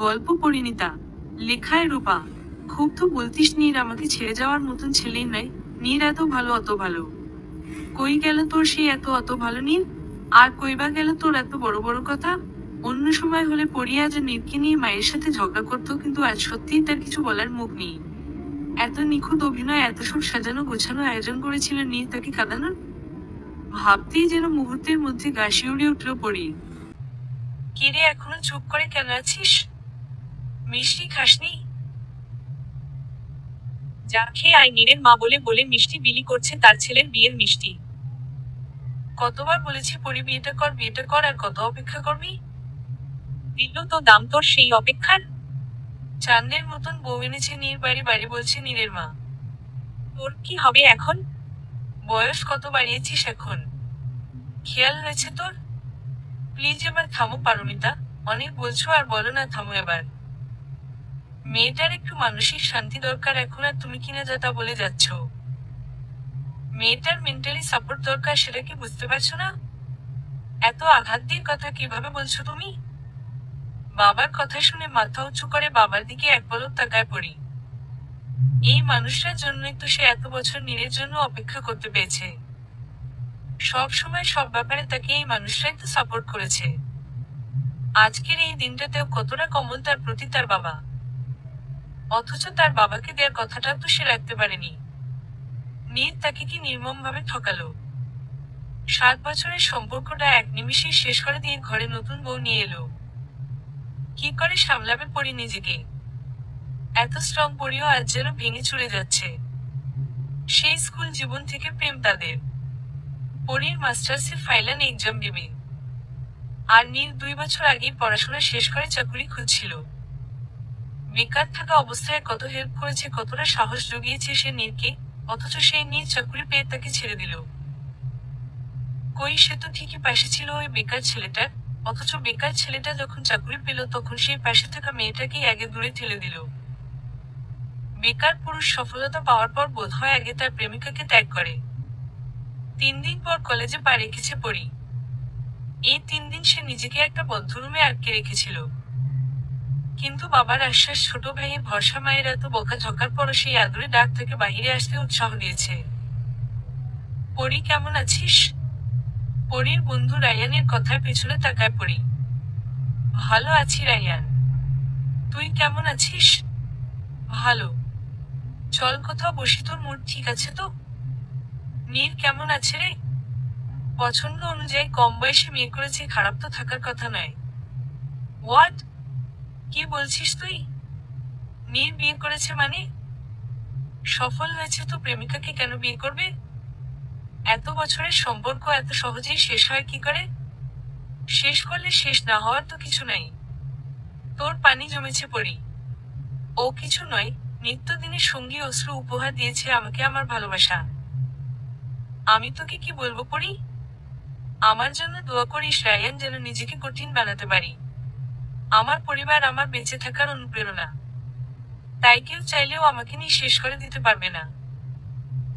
গল্প পরিণীতা, লেখায় রূপা। খুব তো বলতিস নীর আমাকে ছেড়ে যাওয়ার মতন ছেলেই নাই। নীর এত ভালো, অত ভালো। কই গেল তোর সেই এত অত ভালো নীর? আর কইবা গেল তোর এত বড় বড় কথা? অন্য সময় হলে পড়ি আজ নীরকে নিয়ে মায়ের সাথে ঝগড়া করতো, কিন্তু আজ সত্যিই তার কিছু বলার মুখ নেই। এত নিখুঁত অভিনয়, এত সব সাজানো গোছানো আয়োজন করেছিল নীর তাকে কাঁদানোর। ভাবতেই যেন মুহূর্তের মধ্যে গা শিউরে উঠল পড়ি। কিরে, এখনো চুপ করে কেন আছিস? মিষ্টি খাসনি? যা খেয়ে আয়। নীরের মা বলে বলে মিষ্টি বিলি করছে তার ছেলের বিয়ের মিষ্টি। কতবার বলেছি পরি বিয়েটা কর, বিয়েটা কর, আর কত অপেক্ষা করবি? দিল তো দাম তোর সেই অপেক্ষার। চাঁদের মতন বউ এনেছে নীর বাড়ি বাড়ি, বলছে নীরের মা। তোর কি হবে এখন? বয়স কত বাড়িয়েছিস এখন? খেয়াল রয়েছে তোর? প্লিজ এবার থামো পারমিতা, অনেক বলছো, আর বলো না, থামো এবার। মেয়েটার একটু মানসিক শান্তি দরকার এখন, আর তুমি কিনা যা তা বলে যাচ্ছ। মেয়েটার মেন্টালি সাপোর্ট দরকার, সেটা কি বুঝতে পারছো না? এত আঘাত দিয়ে কথা কিভাবে বলছো তুমি? বাবার কথা শুনে মাথা উঁচু করে বাবার দিকে এক পলক তাকায় পড়ি। এই মানুষটার জন্যই তো সে এত বছর নীরের জন্য অপেক্ষা করতে পেরেছে। সব সময় সব ব্যাপারে তাকে এই মানুষটাই তো সাপোর্ট করেছে। আজকের এই দিনটাতেও কতটা কমল তার প্রতি তার বাবা। অথচ তার বাবাকে দেওয়ার কথাটা তো সে রাখতে পারেনি। নীর তাকে কি নির্মমভাবে ঠকালো। 7 বছরের সম্পর্কটা এক নিমিষেই শেষ করে দিয়ে ঘরে নতুন বউ নিয়ে এলো। কি করে সামলাবে পরি নিজেকে? এত স্ট্রং পরিও আজ যেন ভেঙে চুরে যাচ্ছে। সেই স্কুল জীবন থেকে প্রেম তাদের। পরির মাস্টার্সের ফাইনাল এক্সাম দেবে। আর নীর 2 বছর আগেই পড়াশোনা শেষ করে চাকুরি খুঁজছিল। বেকার থাকা অবস্থায় কত হেল্প করেছে, কতটা সাহস জুগিয়েছে সে নীরকে, অথচ সেই নীর চাকুরি পেয়ে তাকে ছেড়ে দিল। কই, সে তো ঠিকই পাশে ছিল ওই বেকার ছেলেটার, অথচ বেকার ছেলেটা যখন চাকুরি পেল তখন সেই পাশে থাকা মেয়েটাকেই আগে দূরে ঠেলে দিল। বেকার পুরুষ সফলতা পাওয়ার পর বোধহয় আগে তার প্রেমিকাকে ত্যাগ করে। 3 দিন পর কলেজে পা রেখেছে পরি। এই 3 দিন সে নিজেকে একটা বদ্ধ রুমে আটকে রেখেছিল। কিন্তু বাবার আশ্বাস, ছোট ভাইয়ের ভরসা, মায়ের এত বকাঝকার পরও সেই আদুরে ডাক থেকে বাহিরে আসতে উৎসাহ দিয়েছে। পরি, কেমন আছিস? পরির বন্ধু রায়ানের কথার পেছনে তাকায় পরি। ভালো আছি রায়ান, তুই কেমন আছিস? ভালো। চল কোথাও বসি, তোর মুড ঠিক আছে তো? নীর কেমন আছে রে? পছন্দ অনুযায়ী কম বয়সে বিয়ে করেছে, খারাপ তো থাকার কথা নয়। হোয়াট? কি বলছিস তুই? নীর বিয়ে করেছে মানে? সফল হয়েছে তো প্রেমিকাকে কেন বিয়ে করবে? এত বছরের সম্পর্ক এত সহজেই শেষ হয় কি করে? শেষ করলে শেষ না হওয়ার তো কিছু নাই। তোর পানি জমেছে পরি। ও কিছু নয়, নিত্যদিনের সঙ্গী অশ্রু উপহার দিয়েছে আমাকে, আমার ভালোবাসা। আমি তোকে কি বলবো পরি? আমার জন্য দোয়া করিস রায়ান, যেন নিজেকে কঠিন বানাতে পারি। আমার পরিবার আমার বেঁচে থাকার অনুপ্রেরণা। তাই কেউ চাইলেও আমাকে নিয়ে শেষ করে দিতে পারবে না।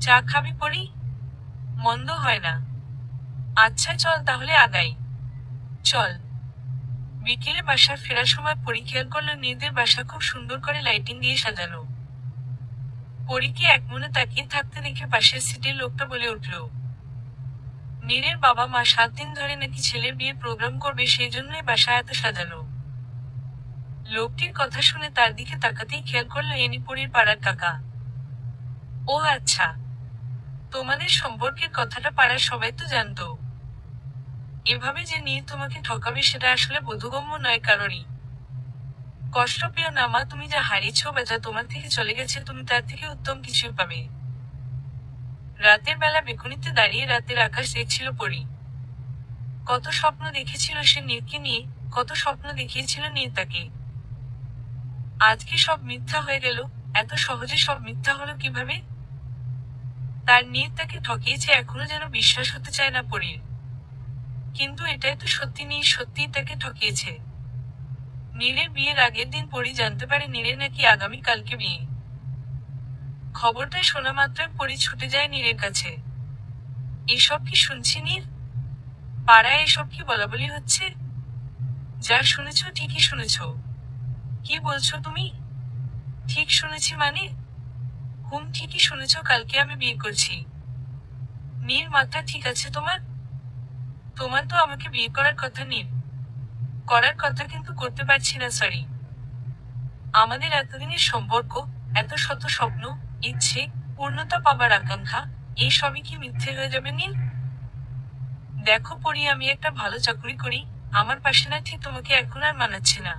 চা খাবি পরি? মন্দ হয় না। আচ্ছা চল তাহলে আগাই। চল। বিকেলে বাসার ফেরার সময় পরি খেয়াল করলো নীরদের বাসা খুব সুন্দর করে লাইটিং দিয়ে সাজানো। পরীকে একমনে তাকিয়ে থাকতে দেখে পাশের সিটের লোকটা বলে উঠল, নীরের বাবা মা 7 দিন ধরে নাকি ছেলের বিয়ের প্রোগ্রাম করবে, সেই জন্যই বাসা এত সাজানো। লোকটির কথা শুনে তার দিকে তাকাতেই খেয়াল করলো এনি পরীর পাড়ার কাকা। ও আচ্ছা, তোমাদের সম্পর্কের কথাটা পাড়ার সবাই তো জানতো। এভাবে যে নীর তোমাকে ঠকাবে সেটা আসলে বোধগম্য নয় কারোরই। কষ্ট পেও না মা, তুমি যা হারিয়েছ বা যা তোমার থেকে চলে গেছে, তুমি তার থেকে উত্তম কিছুই পাবে। রাতের বেলা বেকুনিতে দাঁড়িয়ে রাতের আকাশ দেখছিল পরি। কত স্বপ্ন দেখেছিল সে নীরকে নিয়ে, কত স্বপ্ন দেখিয়েছিল নীর তাকে। আজকে সব মিথ্যা হয়ে গেল। এত সহজে সব মিথ্যা হলো কিভাবে? তার নীর তাকে ঠকিয়েছে, এখনো যেন বিশ্বাস হতে চায় না পরির। কিন্তু এটাই তো সত্যি, নীর সত্যিই তাকে ঠকিয়েছে। নীরের বিয়ের আগের দিন পরি জানতে পারে নীরের নাকি আগামী কালকে বিয়ে। খবরটা শোনা মাত্রই পরি ছুটে যায় নীরের কাছে। এসব কি শুনছি নীর? পাড়ায় এসব কি বলাবলি হচ্ছে? যা শুনেছ ঠিকই শুনেছ। কি বলছো তুমি? ঠিক শুনেছি মানে? ঠিকই শুনেছ, কালকে আমি বিয়ে করছি। নীর, মাথা ঠিক আছে তোমার? তোমার তো আমাকে বিয়ে করার কথা নীর। করার কথা, কিন্তু করতে পারছি না, সরি। আমাদের এতদিনের সম্পর্ক, এত শত স্বপ্ন, ইচ্ছে, পূর্ণতা পাবার আকাঙ্ক্ষা, এই সবই কি মিথ্যে হয়ে যাবে নীল? দেখো পরি, আমি একটা ভালো চাকরি করি, আমার পাশে না ঠিক তোমাকে এখন আর মানাচ্ছে না।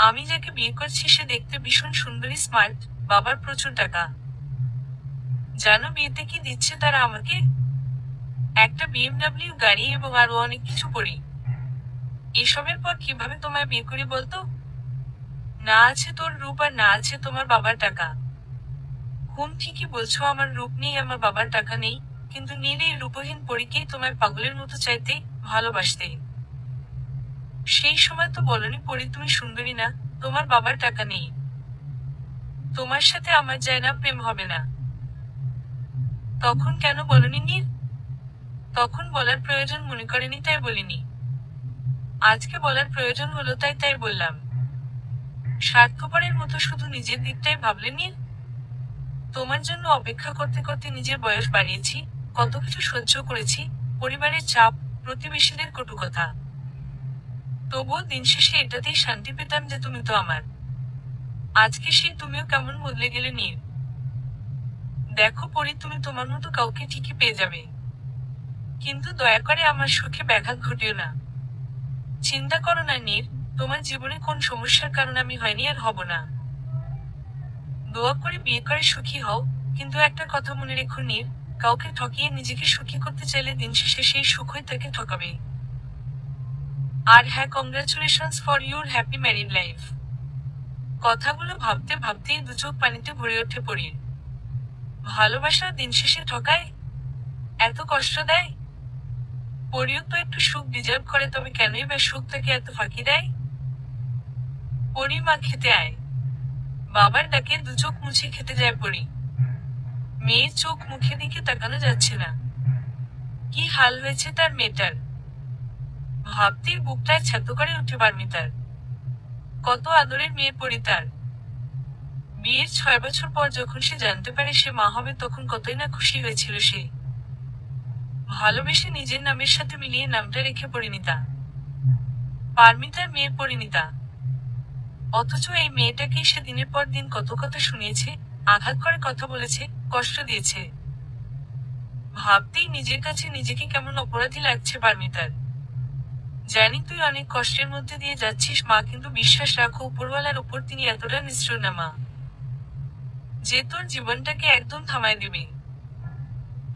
আমি যাকে বিয়ে করছি সে দেখতে ভীষণ সুন্দরী, স্মার্ট, বাবার প্রচুর টাকা। জানো বিয়েতে কি দিচ্ছে তারা আমাকে? একটা BMW গাড়ি এবং আরো অনেক কিছু পরি। এসবের পর কিভাবে তোমায় বিয়ে করি বলতো? না আছে তোর রূপ আর না আছে তোমার বাবার টাকা। ঠিকই বলছো, আমার রূপ নেই, আমার বাবার টাকা নেই, কিন্তু নীল এই রূপহীন পরীকেই তোমায় পাগলের মতো চাইতে, ভালোবাসতে। সেই সময় তো বলনি পরি তুমি সুন্দরী না, তোমার বাবার টাকা নেই, তোমার সাথে আমার যায় না, প্রেম হবে না। তখন কেন বলনি নীল? তখন বলার প্রয়োজন মনে করেনি তাই বলিনি। আজকে বলার প্রয়োজন হলো তাই তাই বললাম। স্বার্থপরের মতো শুধু নিজের দিকটাই ভাবলে নীল। তোমার জন্য অপেক্ষা করতে করতে নিজের বয়স বাড়িয়েছি, কত কিছু সহ্য করেছি, পরিবারের চাপ, প্রতিবেশীদের কটু কথা। তবুও দিন শেষে এটাতেই শান্তি পেতাম যে তুমি তো আমার। আজকে সেই তুমিও কেমন বদলে গেলে নীল। দেখো পরি, তুমি তোমার মতো কাউকে ঠিকই পেয়ে যাবে, কিন্তু দয়া করে আমার সুখে ব্যাঘাত ঘটিও না। চিন্তা করো না নীল, তোমার জীবনে কোন সমস্যার কারণে আমি হয়নি আর হব না। দোয়া করে বিয়ে করে সুখী হও, কিন্তু একটা কথা মনে রেখো নীল, কাউকে ঠকিয়ে নিজেকে সুখী করতে চাইলে দিন শেষে সেই সুখই তাকে ঠকাবে। আর হ্যাঁ, congratulations for your happy married life. কথাগুলো ভাবতে ভাবতেই দু চোখ পানিতে ভরে ওঠে পরির। ভালোবাসা দিন শেষে ঠকায়, এত কষ্ট দেয়। পরিও তো একটু সুখ ডিজার্ভ করে, তবে কেনই বা সুখ তাকে এত ফাঁকি দেয়? পরি, মা খেতে আয়। বাবার ডাকে দু চোখ মুছে খেতে যায় পরি। মেয়ের চোখ মুখে দিকে তাকানো যাচ্ছে না। কি হাল হয়েছে তার মেয়েটার, ভাবতেই বুকটায় ছ্যাতো করে উঠে পারমিতার। কত আদরের মেয়ে পরি তার। বিয়ের 6 বছর পর যখন সে জানতে পারে সে মা হবে, তখন কতই না খুশি হয়েছিল সে। ভালোবেসে নিজের নামের সাথে মিলিয়ে নামটা রেখে পরিণীতা। পারমিতার মেয়ে পরিণীতা। অথচ এই মেয়েটাকে সে দিনের পর দিন কত কথা শুনিয়েছে, আঘাত করে কথা বলেছে, কষ্ট দিয়েছে। ভাবতেই নিজের কাছে নিজেকে কেমন অপরাধী লাগছে পারমিতার। জানি তুই অনেক কষ্টের মধ্যে দিয়ে যাচ্ছিস মা, কিন্তু বিশ্বাস রাখো উপরওয়ালার উপর তিনি এতটা নিষ্ঠুর না মা, যে তোর জীবনটাকে একদম থামায় দিবে।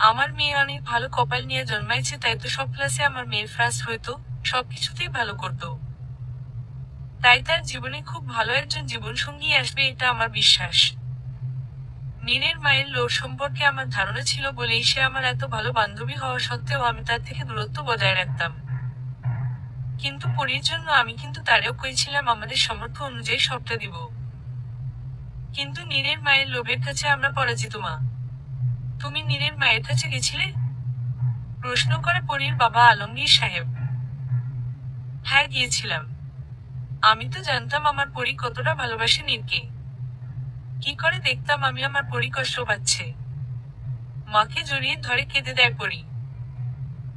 আমার মেয়ে অনেক ভালো কপাল নিয়ে জন্মাইছে, তাই তো সব ক্লাসে আমার মেয়ে ফার্স্ট হইতো, সবকিছুতেই ভালো করতো। তাই তার জীবনে খুব ভালো একজন জীবনসঙ্গী আসবে, এটা আমার বিশ্বাস। নীরের মায়ের লোর সম্পর্কে আমার ধারণা ছিল বলেই সে আমার এত ভালো বান্ধবী হওয়া সত্ত্বেও আমি তার থেকে দূরত্ব বজায় রাখতাম। কিন্তু পরির জন্য আমি কিন্তু তারেও কইছিলাম আমাদের সামর্থ্য অনুযায়ী সবটা দিব। কিন্তু নীরের মায়ের লোভের কাছে আমরা পরাজিত মা। তুমি নীরের মায়ের কাছে গেছিলে? প্রশ্ন করে পরির বাবা আলমগীর সাহেব। হ্যাঁ, গিয়েছিলাম। আমি তো জানতাম আমার পরি কতটা ভালোবাসে নীরকে। কি করে দেখতাম আমি আমার পরি কষ্ট পাচ্ছে। মাকে জড়িয়ে ধরে কেঁদে দেয় পরি।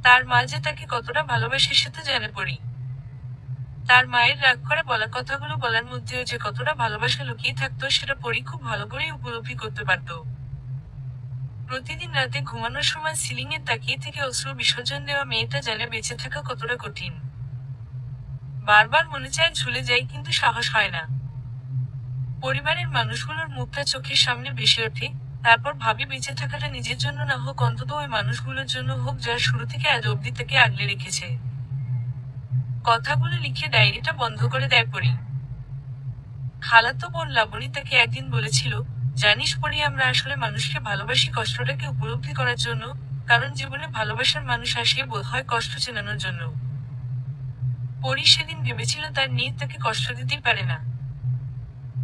তার মা যে তাকে কতটা ভালোবাসে সে তো জানে পরি। তার মায়ের রাগ করে বলা কথাগুলো বলার মধ্যেও যে কতটা ভালোবাসা লুকিয়ে থাকতো সেটা পরি খুব ভালো করেই উপলব্ধি করতে পারত। প্রতিদিন রাতে ঘুমানোর সময় সিলিং এ তাকিয়ে থেকে অশ্রু বিসর্জন দেওয়া মেয়েটা জানে বেঁচে থাকা কতটা কঠিন। বারবার মনে চায় ঝুলে যাই, কিন্তু সাহস হয় না। পরিবারের মানুষগুলোর মুখটা চোখের সামনে ভেসে ওঠে, তারপর ভাবি বেঁচে থাকাটা নিজের জন্য না হোক, অন্তত ওই মানুষগুলোর জন্য হোক যারা শুরু থেকে আজ অব্দি তাকে আগলে রেখেছে। কথাগুলো লিখে ডায়েরিটা বন্ধ করে দেয় পরি। খালাতো বোন লাবণী তাকে একদিন বলেছিল, জানিস পরি, আমরা আসলে মানুষকে ভালোবাসি কষ্টটাকে উপলব্ধি করার জন্য, কারণ জীবনে ভালোবাসার মানুষ আসে বোধ হয় কষ্ট চেনানোর জন্য। পরি সেদিন ভেবেছিল তার নীর তাকে কষ্ট দিতেই পারে না।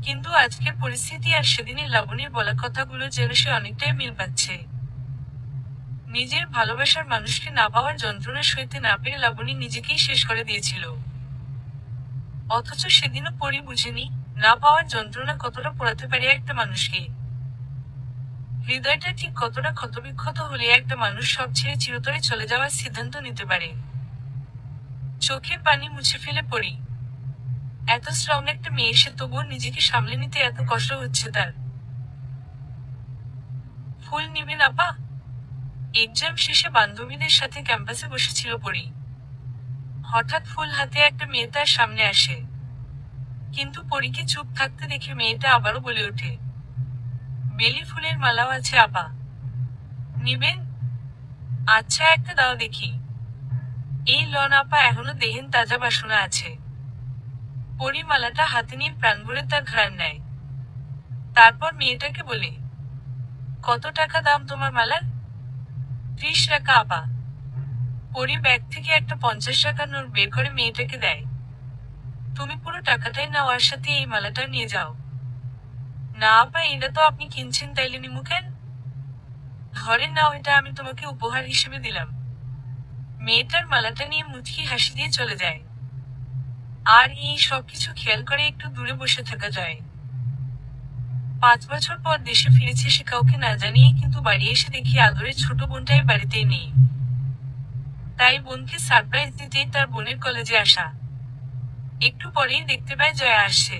কিন্তু আজকের পরিস্থিতি আর সেদিনের লাবণীর বলা কথাগুলো যেন সে অনেকটাই মিল পাচ্ছে। নিজের ভালোবাসার মানুষকে না পাওয়ার যন্ত্রণা সইতে না পেরে লাবণী নিজেকেই শেষ করে দিয়েছিল। অথচ সেদিনও পরি বুঝেনি, না পাওয়ার যন্ত্রণা কতটা পোড়াতে পারে একটা মানুষকে। হৃদয়টা ঠিক কতটা ক্ষতবিক্ষত হলে একটা মানুষ সব ছেড়ে চিরতরে চলে যাওয়ার সিদ্ধান্ত নিতে পারে। চোখের পানি মুছে ফেলে পড়ি। এত স্ট্রং একটা মেয়ে, সে তবুও নিজেকে সামলে নিতে এত কষ্ট হচ্ছে তার। ফুল নিবেন আপা? এক্সাম শেষে বান্ধবীদের সাথে ক্যাম্পাসে বসেছিল পরি। হঠাৎ ফুল হাতে একটা মেয়ে তার সামনে আসে। কিন্তু পরীকে চুপ থাকতে দেখে মেয়েটা আবারও বলে ওঠে, বেলি ফুলের মালাও আছে আপা, নিবেন? আচ্ছা একটা দাও দেখি। এই লন আপা, এখনো দেহেন তাজা বাসনা আছে। পরি মালাটা হাতে নিয়ে প্রাণ ভরে তার ঘ্রাণ নেয়। তারপর মেয়েটাকে বলে, কত টাকা দাম তোমার মালার? 30 টাকা আপা। পরি ব্যাগ থেকে একটা 50 টাকার নোট বের করে মেয়েটাকে দেয়। তুমি পুরো টাকাটাই নাও, আর সাথে এই মালাটা নিয়ে যাও। না আপা, এটা তো আপনি কিনছেন, তাইলে নিমু কেন? ধরেন নাও, এটা আমি তোমাকে উপহার হিসেবে দিলাম। মেয়েটার মালাটা নিয়ে মুচকি হাসি দিয়ে চলে যায়। আর এই সবকিছু খেয়াল করে একটু দূরে বসে থাকা যায়। 5 বছর পর দেশে ফিরেছে সে কাউকে না জানিয়ে, কিন্তু বাড়ি এসে দেখি আদরের ছোট বোনটাই বাড়িতেই নেই। তাই বোনকে সারপ্রাইজ দিতেই তার বোনের কলেজে আসা। একটু পরেই দেখতে পায় জয়া আসছে।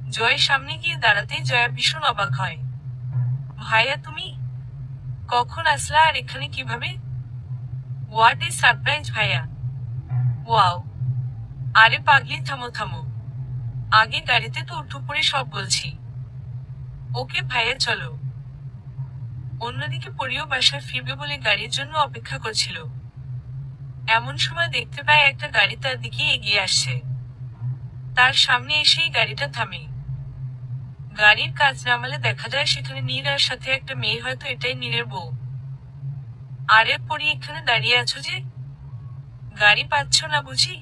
জয়ের সামনে গিয়ে দাঁড়াতেই জয়া ভীষণ অবাক হয়। ভাইয়া তুমি? কখন আসলা, আর এখানে কিভাবে? হোয়াট ইজ সারপ্রাইজ ভাইয়া? ওয়াও! আরে পাগলি, থামো থামো। আগে গাড়িতে তো উঠো, পড়ে সব বলছি। ওকে ভাইয়া, চলো। অন্যদিকে পরিও বাসায় ফিরবে বলে গাড়ির জন্য অপেক্ষা করছিল। এমন সময় দেখতে পায় একটা গাড়ি তার দিকে এগিয়ে আসছে। তার সামনে এসেই গাড়িটা থামে। গাড়ির কাঁচ নামালে দেখা যায় সেখানে নীর, আর সাথে একটা মেয়ে, হয়তো এটাই নীরের বউ। আরে পরি, এখানে দাঁড়িয়ে আছো যে? গাড়ি পাচ্ছ না বুঝি?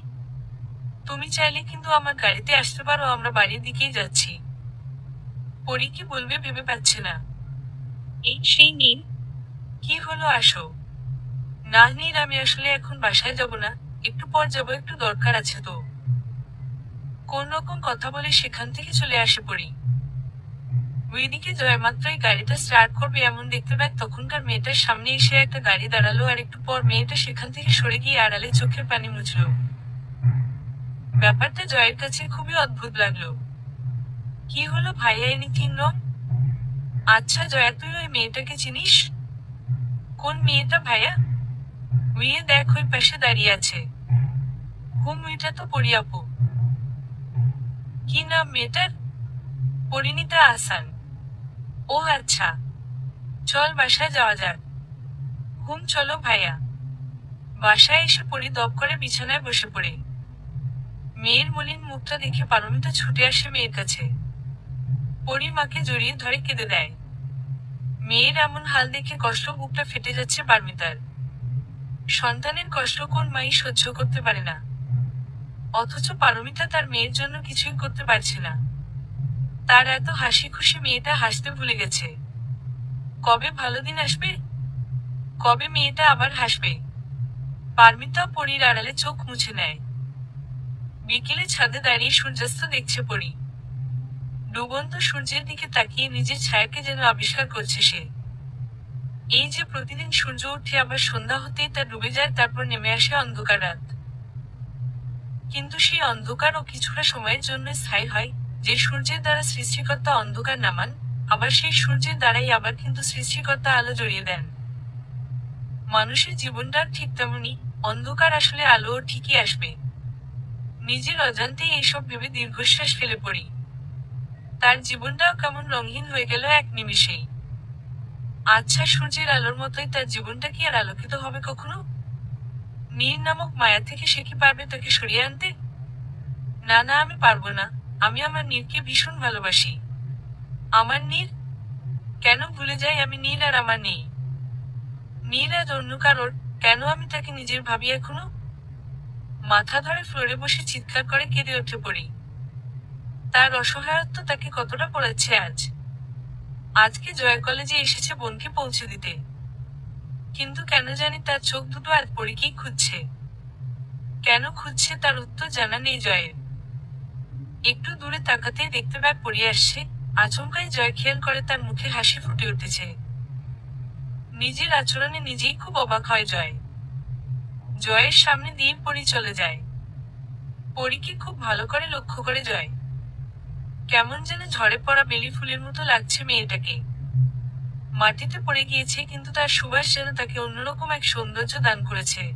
তুমি চাইলে কিন্তু আমার গাড়িতে আসতে পারো, আমরা বাড়ির দিকেই যাচ্ছি। পরি কি বলবে ভেবে পাচ্ছে না। এই সেই নীর। কি হলো, আসো। না নীর, আমি আসলে এখন বাসায় যাব না, একটু পর যাব, একটু দরকার আছে তো। কোন রকম কথা বলে সেখান থেকে চলে আসে পরি। ওইদিকে জয়া মাত্রই গাড়িটা স্টার্ট করবে এমন দেখতে পায় তখনকার মেয়েটার সামনে এসে একটা গাড়ি দাঁড়ালো, আর একটু পর মেয়েটা সেখান থেকে সরে গিয়ে আড়ালে চোখের পানি মুছল। ব্যাপারটা জয়ের কাছে খুবই অদ্ভুত লাগলো। কি হলো ভাইয়া, এনিথিং রং? আচ্ছা জয়া, তুই ওই মেয়েটাকে চিনিস? কোন মেয়েটা ভাইয়া? উইয়ে দেখ, ওই পাশে দাঁড়িয়ে আছে। হুম, এটা তো পরি আপু। কি নাম মেয়েটার? পরিণীতা আহসান। ও আচ্ছা, চল বাসায় যাওয়া যাক। হুম চলো ভাইয়া। বাসায় এসে পরি দপ করে বিছানায় বসে পড়ে। মেয়ের মলিন মুখটা দেখে পারমিতা ছুটে আসে মেয়ের কাছে। পরি মাকে জড়িয়ে ধরে কেঁদে দেয়। মেয়ের এমন হাল দেখে কষ্ট বুকটা ফেটে যাচ্ছে পারমিতার। সন্তানের কষ্ট কোন মাই সহ্য করতে পারে না। অথচ পারমিতা তার মেয়ের জন্য কিছুই করতে পারছে না। তার এত হাসি খুশি মেয়েটা হাসতে ভুলে গেছে। কবে ভালো দিন আসবে? কবে মেয়েটা আবার হাসবে? পারমিতা পরির আড়ালে চোখ মুছে নেয়। বিকেলে ছাদে দাঁড়িয়ে সূর্যাস্ত দেখছে পরি। ডুবন্ত সূর্যের দিকে তাকিয়ে নিজের ছায়াকে যেন আবিষ্কার করছে সে। এই যে প্রতিদিন সূর্য উঠে আবার সন্ধ্যা হতেই তা ডুবে যায়, তারপর নেমে আসে অন্ধকার রাত। কিন্তু সেই অন্ধকারও কিছুটা সময়ের জন্য স্থায়ী হয়। যে সূর্যের দ্বারা সৃষ্টিকর্তা অন্ধকার নামান, আবার সেই সূর্যের দ্বারাই আবার কিন্তু সৃষ্টিকর্তা আলো জড়িয়ে দেন। মানুষের জীবনটা ঠিক তেমনই, অন্ধকার আসলে আলোও ঠিকই আসবে। নিজের অজান্তেই এসব ভেবে দীর্ঘশ্বাস ফেলে পড়ি। তার জীবনটাও কেমন রঙহীন হয়ে গেল এক নিমিষেই। আচ্ছা, সূর্যের আলোর মতোই তার জীবনটা কি আর আলোকিত হবে কখনো? নীর নামক মায়া থেকে সে কি পারবে তাকে সরিয়ে আনতে? না না, আমি পারবো না। আমি আমার নীরকে ভীষণ ভালোবাসি। আমার নীর? কেন ভুলে যাই আমি নীর আর আমার নেই। নীর আজ অন্য কারোর, কেন আমি তাকে নিজের ভাবি এখনো? মাথা ধরে ফ্লোরে বসে চিৎকার করে কেঁদে উঠে পড়ি। তার অসহায়ত্ব তাকে কতটা পড়াচ্ছে আজ। আজকে জয় কলেজে এসেছে বোনকে পৌঁছে দিতে। কিন্তু কেন জানি তার চোখ দুটো আজ পরীকেই খুঁজছে। কেন খুঁজছে তার উত্তর জানা নেই জয়ের। একটু দূরে তাকাতেই দেখতে পায় পড়ি আসছে। আচমকাই জয় খেয়াল করে তার মুখে হাসি ফুটে উঠেছে। নিজের আচরণে নিজেই খুব অবাক হয় জয়। জয়ের সামনে দিয়ে পড়ি চলে যায়। পরীকে খুব ভালো করে লক্ষ্য করে জয়। কেমন যেন ঝড়ে পড়া বেলি ফুলের মতো লাগছে মেয়েটাকে। মাটিতে পড়ে গিয়েছে কিন্তু তার সুবাস যেন তাকে অন্যরকম এক সৌন্দর্য দান করেছে।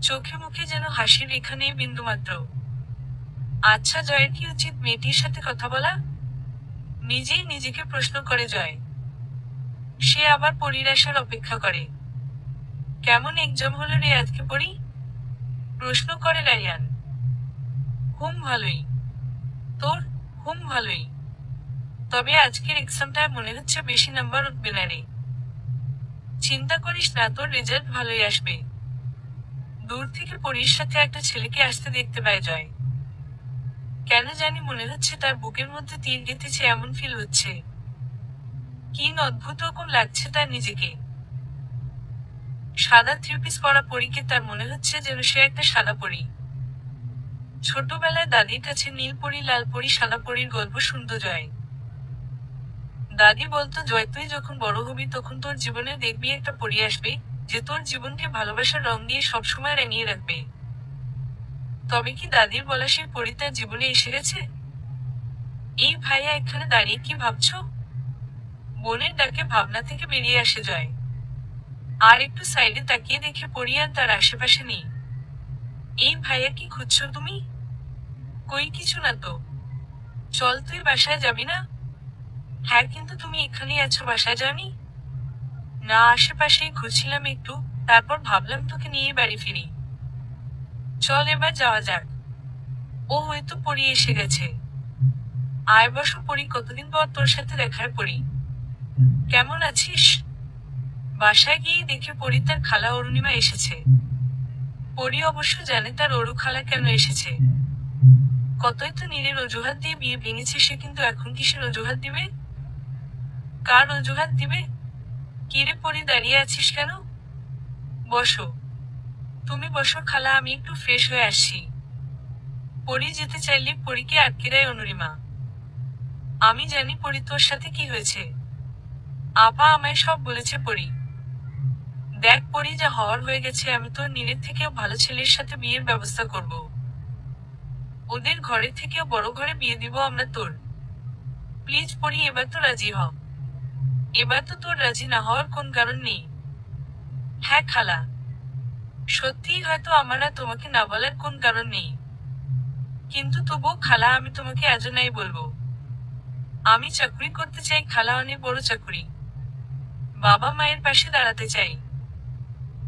চোখে মুখে যেন হাসির রেখা নেই বিন্দুমাত্র। আচ্ছা, জয়ের কি উচিত মেয়েটির সাথে কথা বলা? নিজেই নিজেকে প্রশ্ন করে জয়। সে আবার পরীর আসার অপেক্ষা করে। কেমন এক্সাম হলো রে আজকে পড়ি? প্রশ্ন করে রায়ান। হুম ভালোই। তোর? হুম ভালোই। তবে আজকের এক্সামটায় মনে হচ্ছে বেশি নাম্বার উঠবে না রে। চিন্তা করিস না, তোর রেজাল্ট ভালোই আসবে। দূর থেকে পরীর সাথে একটা ছেলেকে আসতে দেখতে পায় জয়। কেন জানি মনে হচ্ছে তার বুকের মধ্যে তীর গেঁথেছে এমন ফিল হচ্ছে। কি অদ্ভুত রকম লাগছে তার নিজেকে। সাদা থ্রি-পিস পরা পরীকে তার মনে হচ্ছে যেন সে একটা সাদা পরী। ছোটবেলায় দাদির কাছে নীল পরী, লাল পরী, সাদা পরীর গল্প শুনত জয়। দাদি বলতো, জয় তুই যখন বড় হবি তখন তোর জীবনে দেখবি একটা পরী আসবে, যে তোর জীবনকে ভালোবাসার রং দিয়ে সবসময় রাঙিয়ে রাখবে। তবে কি দাদির বলা সেই পরী তার জীবনে এসে গেছে? এই ভাইয়া এখানে দাঁড়িয়ে কি ভাবছো? বোনের ডাকে ভাবনা থেকে বেরিয়ে আসে জয়। আর একটু সাইডে তাকিয়ে দেখে পরী আর তার আশেপাশে নেই। এই ভাইয়া কি খুঁজছো তুমি? কই কিছু না তো। চল, তুই বাসায় যাবি না? হ্যাঁ, কিন্তু তুমি এখানেই আছো, বাসায় যাওনি? না, আশেপাশেই ঘুরছিলাম একটু, তারপর ভাবলাম তোকে নিয়ে বাড়ি ফিরি। চল এবার যাওয়া যাক। ও হয়তো পরী এসে গেছে। আয় বসো পরী, কতদিন পর তোর সাথে দেখার পরী। কেমন আছিস? বাসায় গিয়ে দেখে পরী তার খালা অরুণিমা এসেছে। পরী অবশ্য জানে তার অরু খালা কেন এসেছে। কতই তো নীরের অজুহাত দিয়ে বিয়ে ভেঙেছে সে, কিন্তু এখন কিসের অজুহাত দিবে? কার অজুহাত দিবে? কিরে পরী, দাঁড়িয়ে আছিস কেন? বসো। তুমি বসো খালা, আমি একটু ফ্রেশ হয়ে আসছি। পরী যেতে চাইলে পরীকে আটকে দেয় অরুণিমা। আমি জানি পরী, তোর সাথে কি হয়েছে। আপা আমায় সব বলেছে পরী। দেখ পরী, যা হওয়ার হয়ে গেছে, আমি তোর নীরের থেকেও ভালো ছেলের সাথে বিয়ের ব্যবস্থা করব। ওদের ঘরের থেকেও বড় ঘরে বিয়ে দিব আমরা তোর। প্লিজ পরী, এবার তো রাজি হ। এবার তো তোর রাজি না হওয়ার কোন কারণ নেই। হ্যাঁ খালা, সত্যিই হয়তো আমার আর তোমাকে না বলার কোন কারণ নেই। কিন্তু তবুও খালা, আমি তোমাকে আজও নাই বলবো। আমি চাকরি করতে চাই খালা, অনেক বড় চাকরি। বাবা মায়ের পাশে দাঁড়াতে চাই।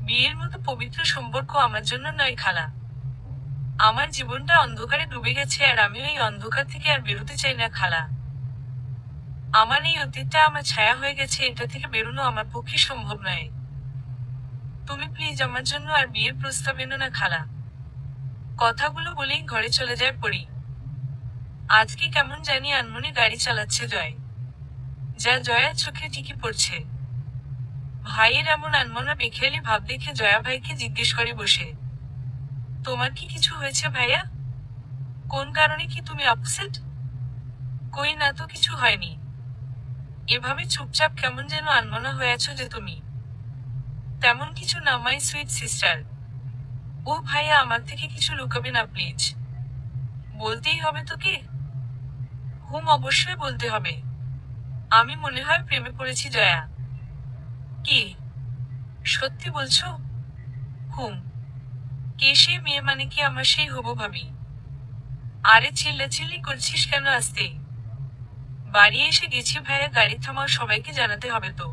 বিয়ের মতো পবিত্র সম্পর্ক আমার জন্য নয় খালা। আমার জীবনটা অন্ধকারে ডুবে গেছে আর আমি ওই অন্ধকার থেকে আর বেরোতে চাই না খালা। আমার এই অতীতটা আমার ছায়া হয়ে গেছে, এটা থেকে বেরোনো আমার পক্ষে সম্ভব নয়। তুমি প্লিজ আমার জন্য আর বিয়ের প্রস্তাব এনো না খালা। কথাগুলো বলেই ঘরে চলে যায় পরী। আজকে কেমন জানি আনমনে গাড়ি চালাচ্ছে জয়। যা জয়ার চোখে ঠিকই পড়ছে। ভাইয়ের এমন আনমনা বেখেয়ালি ভাব দেখে জয়া ভাইকে জিজ্ঞেস করে বসে, তোমার কি কিছু হয়েছে ভাইয়া? কোন কারণে কি তুমি আপসেট? কই না তো, কিছু হয়নি। এভাবে চুপচাপ কেমন যেন আনমনা হয়ে আছো যে তুমি। তেমন কিছু না মাই সুইট সিস্টার। ও ভাইয়া, আমার থেকে কিছু লুকাবে না প্লিজ। বলতেই হবে তোকে? হুম, অবশ্যই বলতে হবে। আমি মনে হয় প্রেমে পড়েছি জয়া। কি? সত্যি বলছো? হুম। কে সেই মেয়ে, মানে কি আমার সেই হবু ভাবি? আরে চিল্লাচিল্লি করছিস কেন, আসতে। বাড়ি এসে গেছি ভাইয়া, গাড়ি থামাও, সবাইকে জানাতে হবে তো।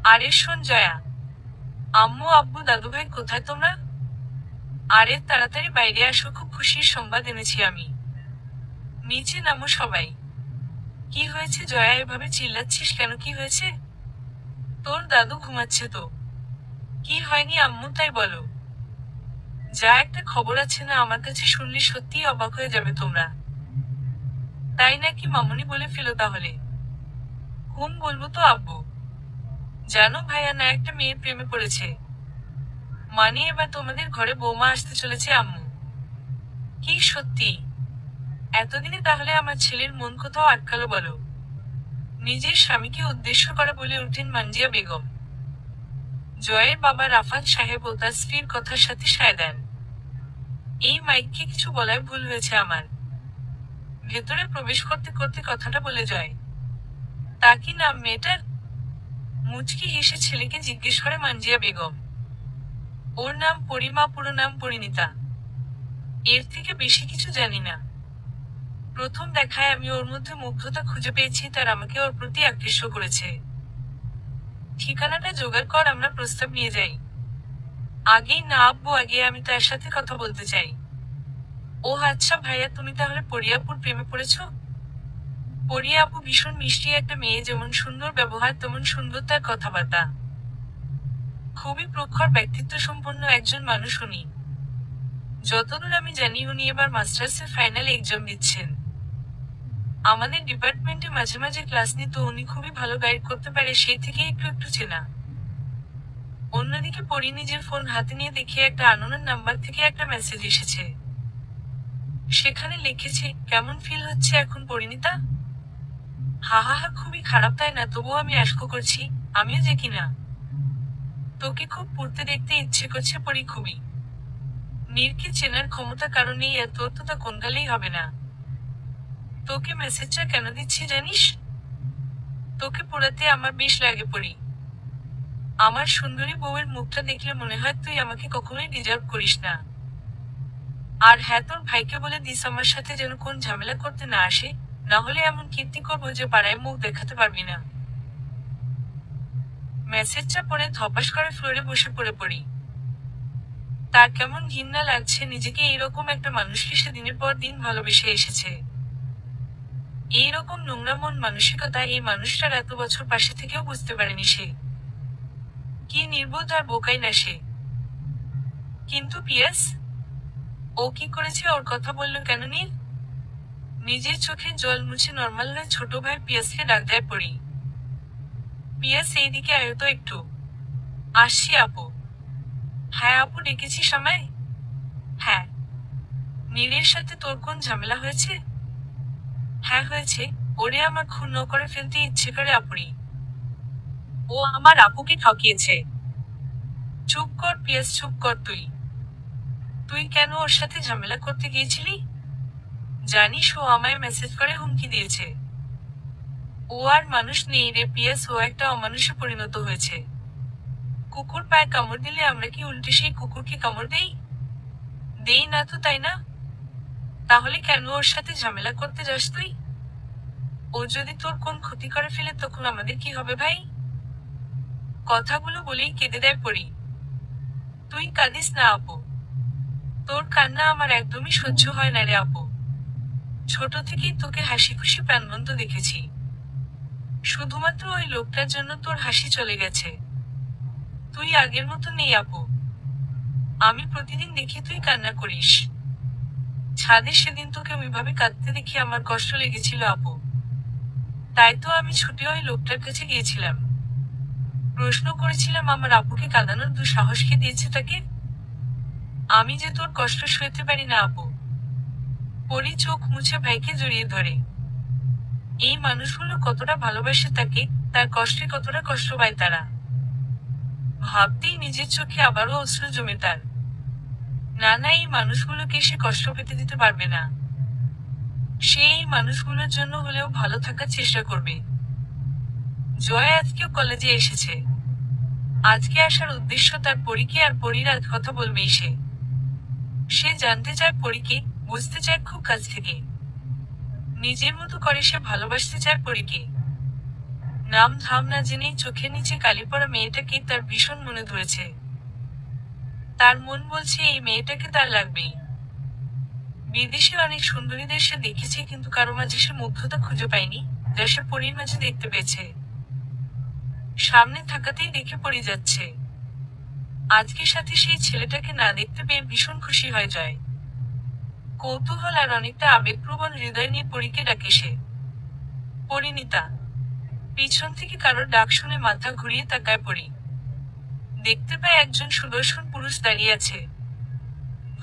আরে শোন জয়া, আম্মু আব্বু দাদুভাই কোথায় তোমরা? আরে তাড়াতাড়ি বাইরে আসো, খুব খুশির সংবাদ এনেছি আমি। নিচে নামো সবাই। কি হয়েছে জয়া, এভাবে চিল্লাচ্ছিস কেন, কি হয়েছে? তোর দাদু ঘুমাচ্ছে তো। কি হয়নি আম্মু, তাই বলো। যা একটা খবর আছে না আমার কাছে, শুনলে সত্যিই অবাক হয়ে যাবে তোমরা। তাই নাকি মামুনি, বলে ফেলো তাহলে। হুম, বলবো তো আব্বু। জানো ভাইয়া না, একটা মেয়ের প্রেমে পড়েছে। মানে এবার তোমাদের ঘরে বৌমা আসতে চলেছে আম্মু। কি সত্যি? এতদিনে তাহলে আমার ছেলের মন কোথাও আটকালো বলো। নিজের স্বামীকে উদ্দেশ্য করে বলে উঠেন মানজিয়া বেগম। জয়ের বাবা রাফাত সাহেব ও তার স্ত্রীর কথার সাথে সায় দেন। এই মাইককে কিছু বলায় ভুল হয়েছে আমার। ভেতরে প্রবেশ করতে করতে কথাটা বলে জয়। তা কি নাম মেয়েটার? মুচকি হেসে ছেলেকে জিজ্ঞেস করে মানজিয়া বেগম। ওর নাম পরিমা, পুরো নাম পরিণীতা। এর থেকে বেশি কিছু জানি না। প্রথম দেখায় আমি ওর মধ্যে মুগ্ধতা খুঁজে পেয়েছি, তার আমাকে ওর প্রতি আকৃষ্ট করেছে। ঠিকানাটা জোগাড় কর, আমরা প্রস্তাব নিয়ে যাই। আগেই না আব্বু, আগে আমি তার সাথে কথা বলতে চাই। ও আচ্ছা ভাইয়া, তুমি তাহলে পরিয়াপুর প্রেমে পড়েছ? পরিয়া আপু ভীষণ মিষ্টি একটা মেয়ে, যেমন সুন্দর ব্যবহার তেমন সুন্দর তার কথাবার্তা। খুবই প্রখর ব্যক্তিত্ব সম্পন্ন একজন মানুষ উনি। যতদূর আমি জানি উনি এবার মাস্টার্সের ফাইনাল এক্সাম দিচ্ছেন। আমাদের ডিপার্টমেন্টে মাঝে মাঝে ক্লাস নিত উনি, খুবই ভালো গাইড করতে পারে, সেই থেকে একটু একটু চেনা। অন্যদিকে পরি নিজের ফোন হাতে নিয়ে দেখে একটা আননোন নাম্বার থেকে একটা মেসেজ এসেছে। সেখানে লিখেছে, কেমন ফিল হচ্ছে এখন পরিণীতা? হা হা হা, খুবই খারাপ তাই না? তবুও আমি আশা করছি, আমিও যে কিনা তোকে খুব পড়তে দেখতে ইচ্ছে করছে পরি, খুবই। নীরকে চেনার ক্ষমতা কারণেই এত তা কোন গালেই হবে না। তোকে মেসেজটা কেন দিচ্ছি জানিস? তোকে পোড়াতে আমার বেশ লাগে পরি। আমার সুন্দরী বউয়ের মুখটা দেখলে মনে হয় তুই আমাকে কখনোই ডিজার্ভ করিস না। আর হ্যাঁ, তোর ভাইকে বলে দিস আমার সাথে যেন কোন ঝামেলা করতে না আসে, না হলে এমন কীর্তি করবো যে পাড়ায় মুখ দেখাতে পারবি না। মেসেজটা পড়ে ধপাস করে ফ্লোরে বসে পড়ে পড়ি। তার কেমন ঘৃণা লাগছে নিজেকে, এইরকম একটা মানুষকে সে দিনের পর দিন ভালোবেসে এসেছে। এইরকম নোংরা মন মানসিকতা এই মানুষটার এত বছর পাশে থেকেও বুঝতে পারেনি সে। কি নির্বোধ আর বোকাই না সে। কিন্তু পিয়াস, ও কি করেছে? ওর কথা বলল কেন নীল? নিজের চোখে জল মুছে নর্মাল হয়ে ছোট ভাই পিয়াসকে ডাক দেয় পড়ি। পিয়াস, এইদিকে আয় তো একটু। আসছি আপু। হ্যাঁ আপু, ডেকেছিস আমায়? হ্যাঁ। নীলের সাথে তোর কোন ঝামেলা হয়েছে? হ্যাঁ হয়েছে, ওরে আমার ক্ষুণ্ণ করে ফেলতে ইচ্ছে করে আপুরি। ও আমার আপুকে ঠকিয়েছে। চুপ কর পিয়াস, চুপ কর তুই। তুই কেন ওর সাথে ঝামেলা করতে গিয়েছিলি? জানিস ও আমায় মেসেজ করে হুমকি দিয়েছে। ও আর মানুষ নেই রে পিয়াস, ও একটা অমানুষে পরিণত হয়েছে। কুকুর পায়ে কামড় দিলে আমরা কি উল্টে সেই কুকুরকে কামড় দেই? দেই না তো, তাই না? তাহলে কেন ওর সাথে ঝামেলা করতে যাস তুই? ও যদি তোর কোন ক্ষতি করে ফেলে তখন আমাদের কি হবে ভাই? কথাগুলো বলেই কেঁদে দেয় পড়ি। তুই কাঁদিস না আপু। তোর কান্না আমার একদমই সহ্য হয় না রে আপু। ছোট থেকেই তোকে হাসি খুশি প্রাণবন্ত দেখেছি। শুধুমাত্র ওই লোকটার জন্য তোর হাসি চলে গেছে। তুই আগের মতো নেই আপু। আমি প্রতিদিন দেখি তুই কান্না করিস। ছাদে সেদিন তোকে ওইভাবে কাঁদতে দেখে আমার কষ্ট লেগেছিল আপু। তাই তো আমি ছুটে ওই লোকটার কাছে গিয়েছিলাম। প্রশ্ন করেছিলাম আমার আপুকে কাঁদানোর দুঃসাহস কে দিয়েছে তাকে। আমি যে তোর কষ্ট সইতে পারি না আপু। পরি চোখ মুছে ভাইকে জড়িয়ে ধরে। এই মানুষগুলো কতটা ভালোবাসে তাকে, তার কষ্টে কতটা কষ্ট পায় তারা। ভাবতেই নিজের চোখে আবারও অশ্রু জমে তার। না না, এই মানুষগুলোকে সে কষ্ট পেতে দিতে পারবে না। সে এই মানুষগুলোর জন্য হলেও ভালো থাকার চেষ্টা করবে। জয় আজকেও কলেজে এসেছে। আজকে আসার উদ্দেশ্য তার পরীকে আর পরীর আজ কথা বলবেই সে। সে জানতে চায় পরীকে, বুঝতে চায় খুব কাছ থেকে। নিজের মতো করে সে ভালোবাসতে চায় পরীকে। নাম ধাম না জেনেই চোখের নিচে কালি পড়া মেয়েটাকে তার ভীষণ মনে ধরেছে। তার মন বলছে এই মেয়েটাকে তার লাগবেই। বিদেশে অনেক সুন্দরীদের সে দেখেছে, কিন্তু কারো মাঝে সে মুগ্ধতা খুঁজে পায়নি, যা সে পরীর মাঝে দেখতে পেয়েছে। সামনে থাকাতেই দেখে পড়ে যাচ্ছে। আজকে সাথে সেই ছেলেটাকে না দেখতে পেয়ে ভীষণ খুশি হয়ে যায়। কৌতূহল আর অনেকটা আবেগপ্রবণ হৃদয় নিয়ে পরীকে ডাকে সে। পরিণীতা। পিছন থেকে কারোর ডাক শুনে মাথা ঘুরিয়ে তাকায় পড়ি। দেখতে পায় একজন সুদর্শন পুরুষ দাঁড়িয়ে আছে।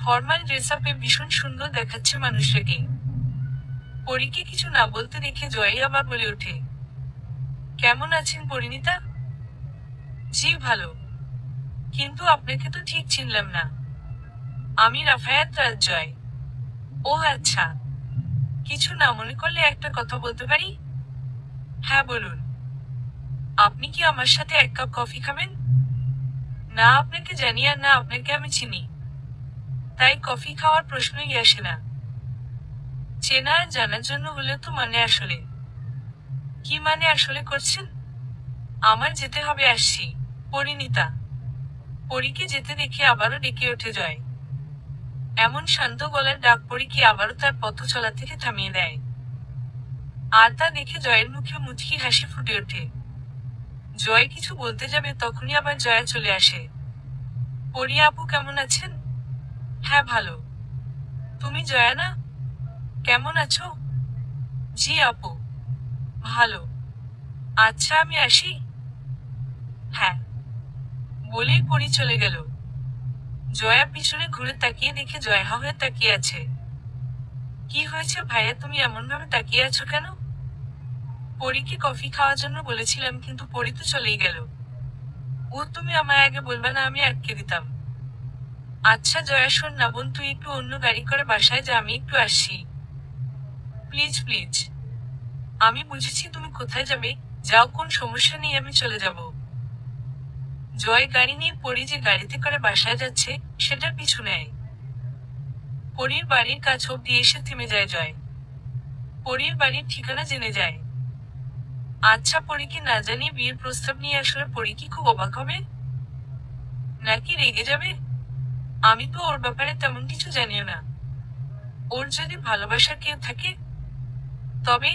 ফরমাল ড্রেস আপে ভীষণ সুন্দর দেখাচ্ছে মানুষটাকে। পরীকে কিছু না বলতে দেখে জয় আবার বলে ওঠে, কেমন আছেন পরিণীতা? জি ভালো, কিন্তু আপনাকে তো ঠিক চিনলাম না। আমি রাফায়াত রাজ জয়। ও আচ্ছা, কিছু না মনে করলে একটা কথা বলতে পারি? হ্যাঁ বলুন। আপনি কি আমার সাথে এক কাপ কফি খাবেন? না আপনাকে জানি আর না আপনাকে আমি চিনি, তাই কফি খাওয়ার প্রশ্নই আসে না। চেনা আর জানার জন্য হলেও তো মানে আসলে। কি মানে আসলে করছেন? আমার যেতে হবে, আসছি। পরিণীতা। পরীকে যেতে দেখে আবারও ডেকে ওঠে জয়। এমন শান্ত গলার ডাক পরীকে আবারও তার পথ চলা থেকে থামিয়ে দেয়। আর তা দেখে জয়ের মুখে মুচকি হাসি ফুটে ওঠে। জয় কিছু বলতে যাবে তখনই আবার জয়া চলে আসে। পরি আপু কেমন আছেন? হ্যাঁ ভালো। তুমি জয়া না? কেমন আছো? জি আপু, ভালো। আচ্ছা আমি আসি। হ্যাঁ, বলেই পরি চলে গেল। জয়া পিছনে ঘুরে তাকিয়ে দেখে জয়া হয়ে তাকিয়ে আছে। কি হয়েছে ভাইয়া, তুমি এমন ভাবে তাকিয়ে আছো কেন? পরীকে কফি খাওয়ার জন্য বলেছিলাম কিন্তু পরি তো চলেই গেল। ও তুমি আমায় আগে বলবে না, আমি আটকে দিতাম। আচ্ছা জয়া শোন না বোন, তুই একটু অন্য গাড়ি করে বাসায় যা, আমি একটু আসছি। Please please. আমি বুঝেছি তুমি কোথায় যাবে, যাও, কোন সমস্যা নেই, আমি চলে যাব। জয় গাড়ি নিয়ে পরি যে গাড়িতে করে বাসায় যাচ্ছে সেটার পিছু নেয়। পরীর বাড়ির কাছ অব্দি এসে থেমে যায় জয়। পরীর বাড়ির ঠিকানা জেনে যায়। আচ্ছা পরীকে না জানিয়ে বিয়ের প্রস্তাব নিয়ে আসলে পরী কি খুব অবাক হবে? নাকি রেগে যাবে? আমি তো ওর ব্যাপারে তেমন কিছু জানিও না। ওর যদি ভালোবাসার কেউ থাকে তবে।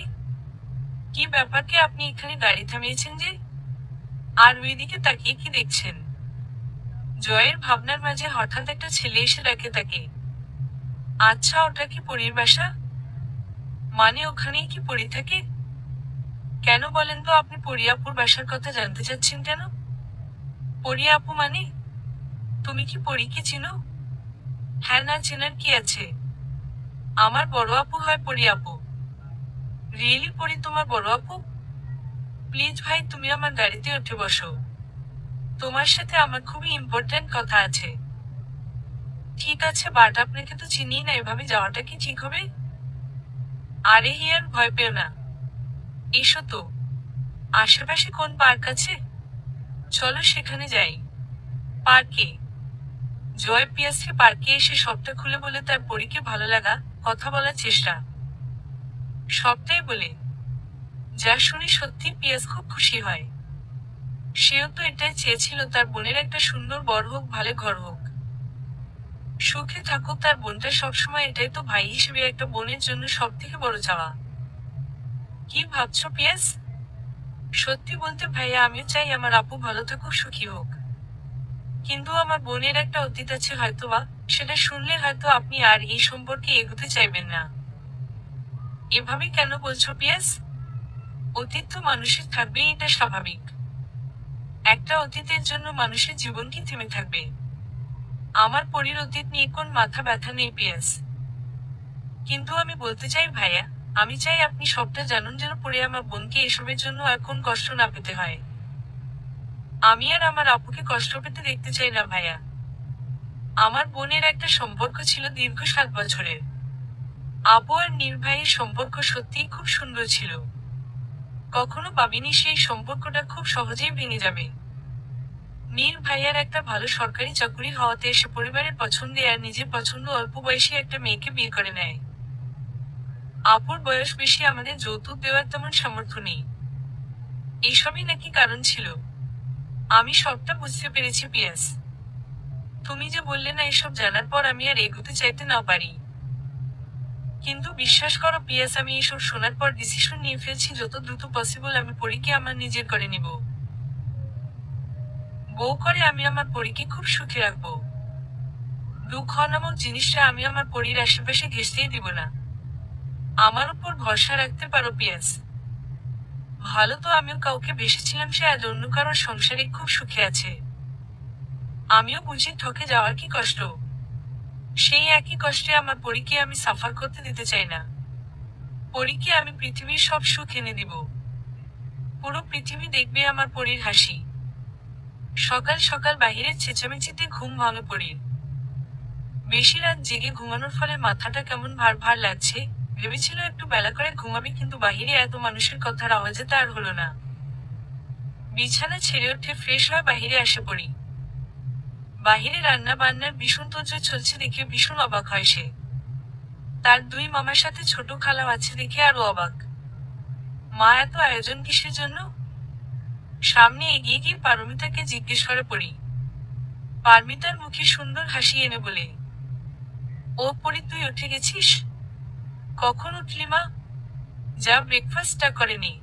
কি ব্যাপারকে আপনি এখানে গাড়ি থামিয়েছেন যে? আর ওইদিকে তাকিয়ে কি দেখছেন? জয়ের ভাবনার মাঝে হঠাৎ একটা ছেলে এসে ডাকে তাকে। আচ্ছা ওটা কি পরীর বাসা? মানে ওখানেই কি পরী থাকে? কেন বলেন তো, আপনি পরিয়াপুর বাসার কথা জানতে চাচ্ছেন কেন? পরিয়া আপু মানে? তুমি কি পরীকে চিনো? হ্যাঁ, না চেনার কি আছে? আমার বড় আপু হয় পরিয়া আপু। রিয়েলি পরি তোমার বড় আপু? প্লিজ ভাই তুমি আমার গাড়িতে উঠে বসো। তোমার সাথে আমার খুবই ইম্পর্ট্যান্ট কথা আছে। ঠিক আছে বাট আপনাকে তো চিনি না, এভাবে যাওয়াটা কি ঠিক হবে? আরে হিয়ার ভয় পেও না, এসো তো। আশেপাশে কোন পার্ক আছে? চলো সেখানে যাই। পার্কে? জয় পিয়াসকে পার্কে এসে সবটা খুলে বলে তার পরীকে ভালো লাগা কথা বলার চেষ্টা। সবটাই বলে। যা শুনে সত্যি পিয়াস খুব খুশি হয়। সেও তো এটাই চেয়েছিল, তার বোনের একটা সুন্দর বর হোক, ভালো ঘর হোক, সুখে থাকুক তার বোনটা সবসময়, এটাই তো ভাই হিসেবে একটা বোনের জন্য সব থেকে বড় চাওয়া। কি ভাবছো পিয়াস? সত্যি বলতে ভাইয়া আমিও চাই আমার আপু ভালো থাকুক, সুখী হোক। কিন্তু আমার বোনের একটা অতীত আছে হয়তোবা, সেটা শুনলে হয়তো আপনি আর এই সম্পর্কে এগোতে চাইবেন না। এভাবে কেন বলছো পিয়াস? অতীত তো মানুষের থাকবেই, এটা স্বাভাবিক। একটা অতীতের জন্য মানুষের জীবন কি থেমে থাকবে? আমার পরীর অতীত নিয়ে কোন মাথা ব্যথা নেই পিয়াস। কিন্তু আমি বলতে চাই ভাইয়া, আমি চাই আপনি সবটা জানুন যেন পরে আমার বোনকে এসবের জন্য এখন কষ্ট না পেতে হয়। আমি আর আমার আপুকে কষ্ট পেতে দেখতে চাই না ভাইয়া। আমার বোনের একটা সম্পর্ক ছিল দীর্ঘ 7 বছরের। আপু আর নির্ভাইয়ের সম্পর্ক সত্যিই খুব সুন্দর ছিল। কখনো ভাবিনি সেই সম্পর্কটা খুব সহজেই ভেঙে যাবে। নীর ভাইয়ার একটা ভালো সরকারি চাকুরি হওয়াতে সে পরিবারের পছন্দে আর নিজের পছন্দ অল্প বয়সী একটা মেয়েকে বিয়ে করে নেয়। আপুর বয়স বেশি, আমাদের যৌতুক দেওয়ার তেমন সামর্থ্য নেই। এইসবই নাকি কারণ ছিল? আমি সবটা বুঝতে পেরেছি পিয়াস। তুমি যে বললে না এসব জানার পর আমি আর এগোতে চাইতে না পারি। কিন্তু বিশ্বাস করো পিয়াস, আমি এসব শোনার পর ডিসিশন নিয়ে ফেলছি যত দ্রুত পসিবল আমি পরীকে আমার নিজের করে নিব। বউ করে আমি আমার পরীকে খুব সুখে রাখবো। দুঃখ নামক জিনিসটা আমি আমার পরীর আশেপাশে ঘেঁষতেই দিব না। আমার উপর ভরসা রাখতে পারো পিয়াস। ভালো তো আমিও কাউকে বেসেছিলাম, সে আজ অন্য কারোর সংসারে খুব সুখে আছে। আমিও বুঝি ঠকে যাওয়ার কি কষ্ট। সেই একই কষ্টে আমার পরীকে আমি সাফার করতে দিতে চাই না। পরীকে আমি পৃথিবীর সব সুখ এনে দিব। পুরো পৃথিবী দেখবে আমার পরীর হাসি। সকাল সকাল বাহিরের চেঁচামেচিতে ঘুম ভাঙে পরীর। বেশি রাত জেগে ঘুমানোর ফলে মাথাটা কেমন ভার ভার লাগছে। ভেবেছিল একটু বেলা করে ঘুমাবে, কিন্তু বাহিরে এত মানুষের কথার আওয়াজে তার হলো না। বিছানা ছেড়ে উঠে ফ্রেশ হয়ে বাহিরে আসে পড়ি। বাহিরে রান্না বান্নার ভীষণ তোড়জোড় চলছে দেখে ভীষণ অবাক হয় সে। তার দুই মামার সাথে ছোট খালাও আছে দেখে আরো অবাক। মা, এত আয়োজন কিসের জন্য? সামনে এগিয়ে গিয়ে পারমিতাকে জিজ্ঞেস করে পড়ি। পারমিতার মুখে সুন্দর হাসি এনে বলে, ও পড়ি, তুই উঠে গেছিস? কখন উঠলি মা? যা ব্রেকফাস্টটা করেনি।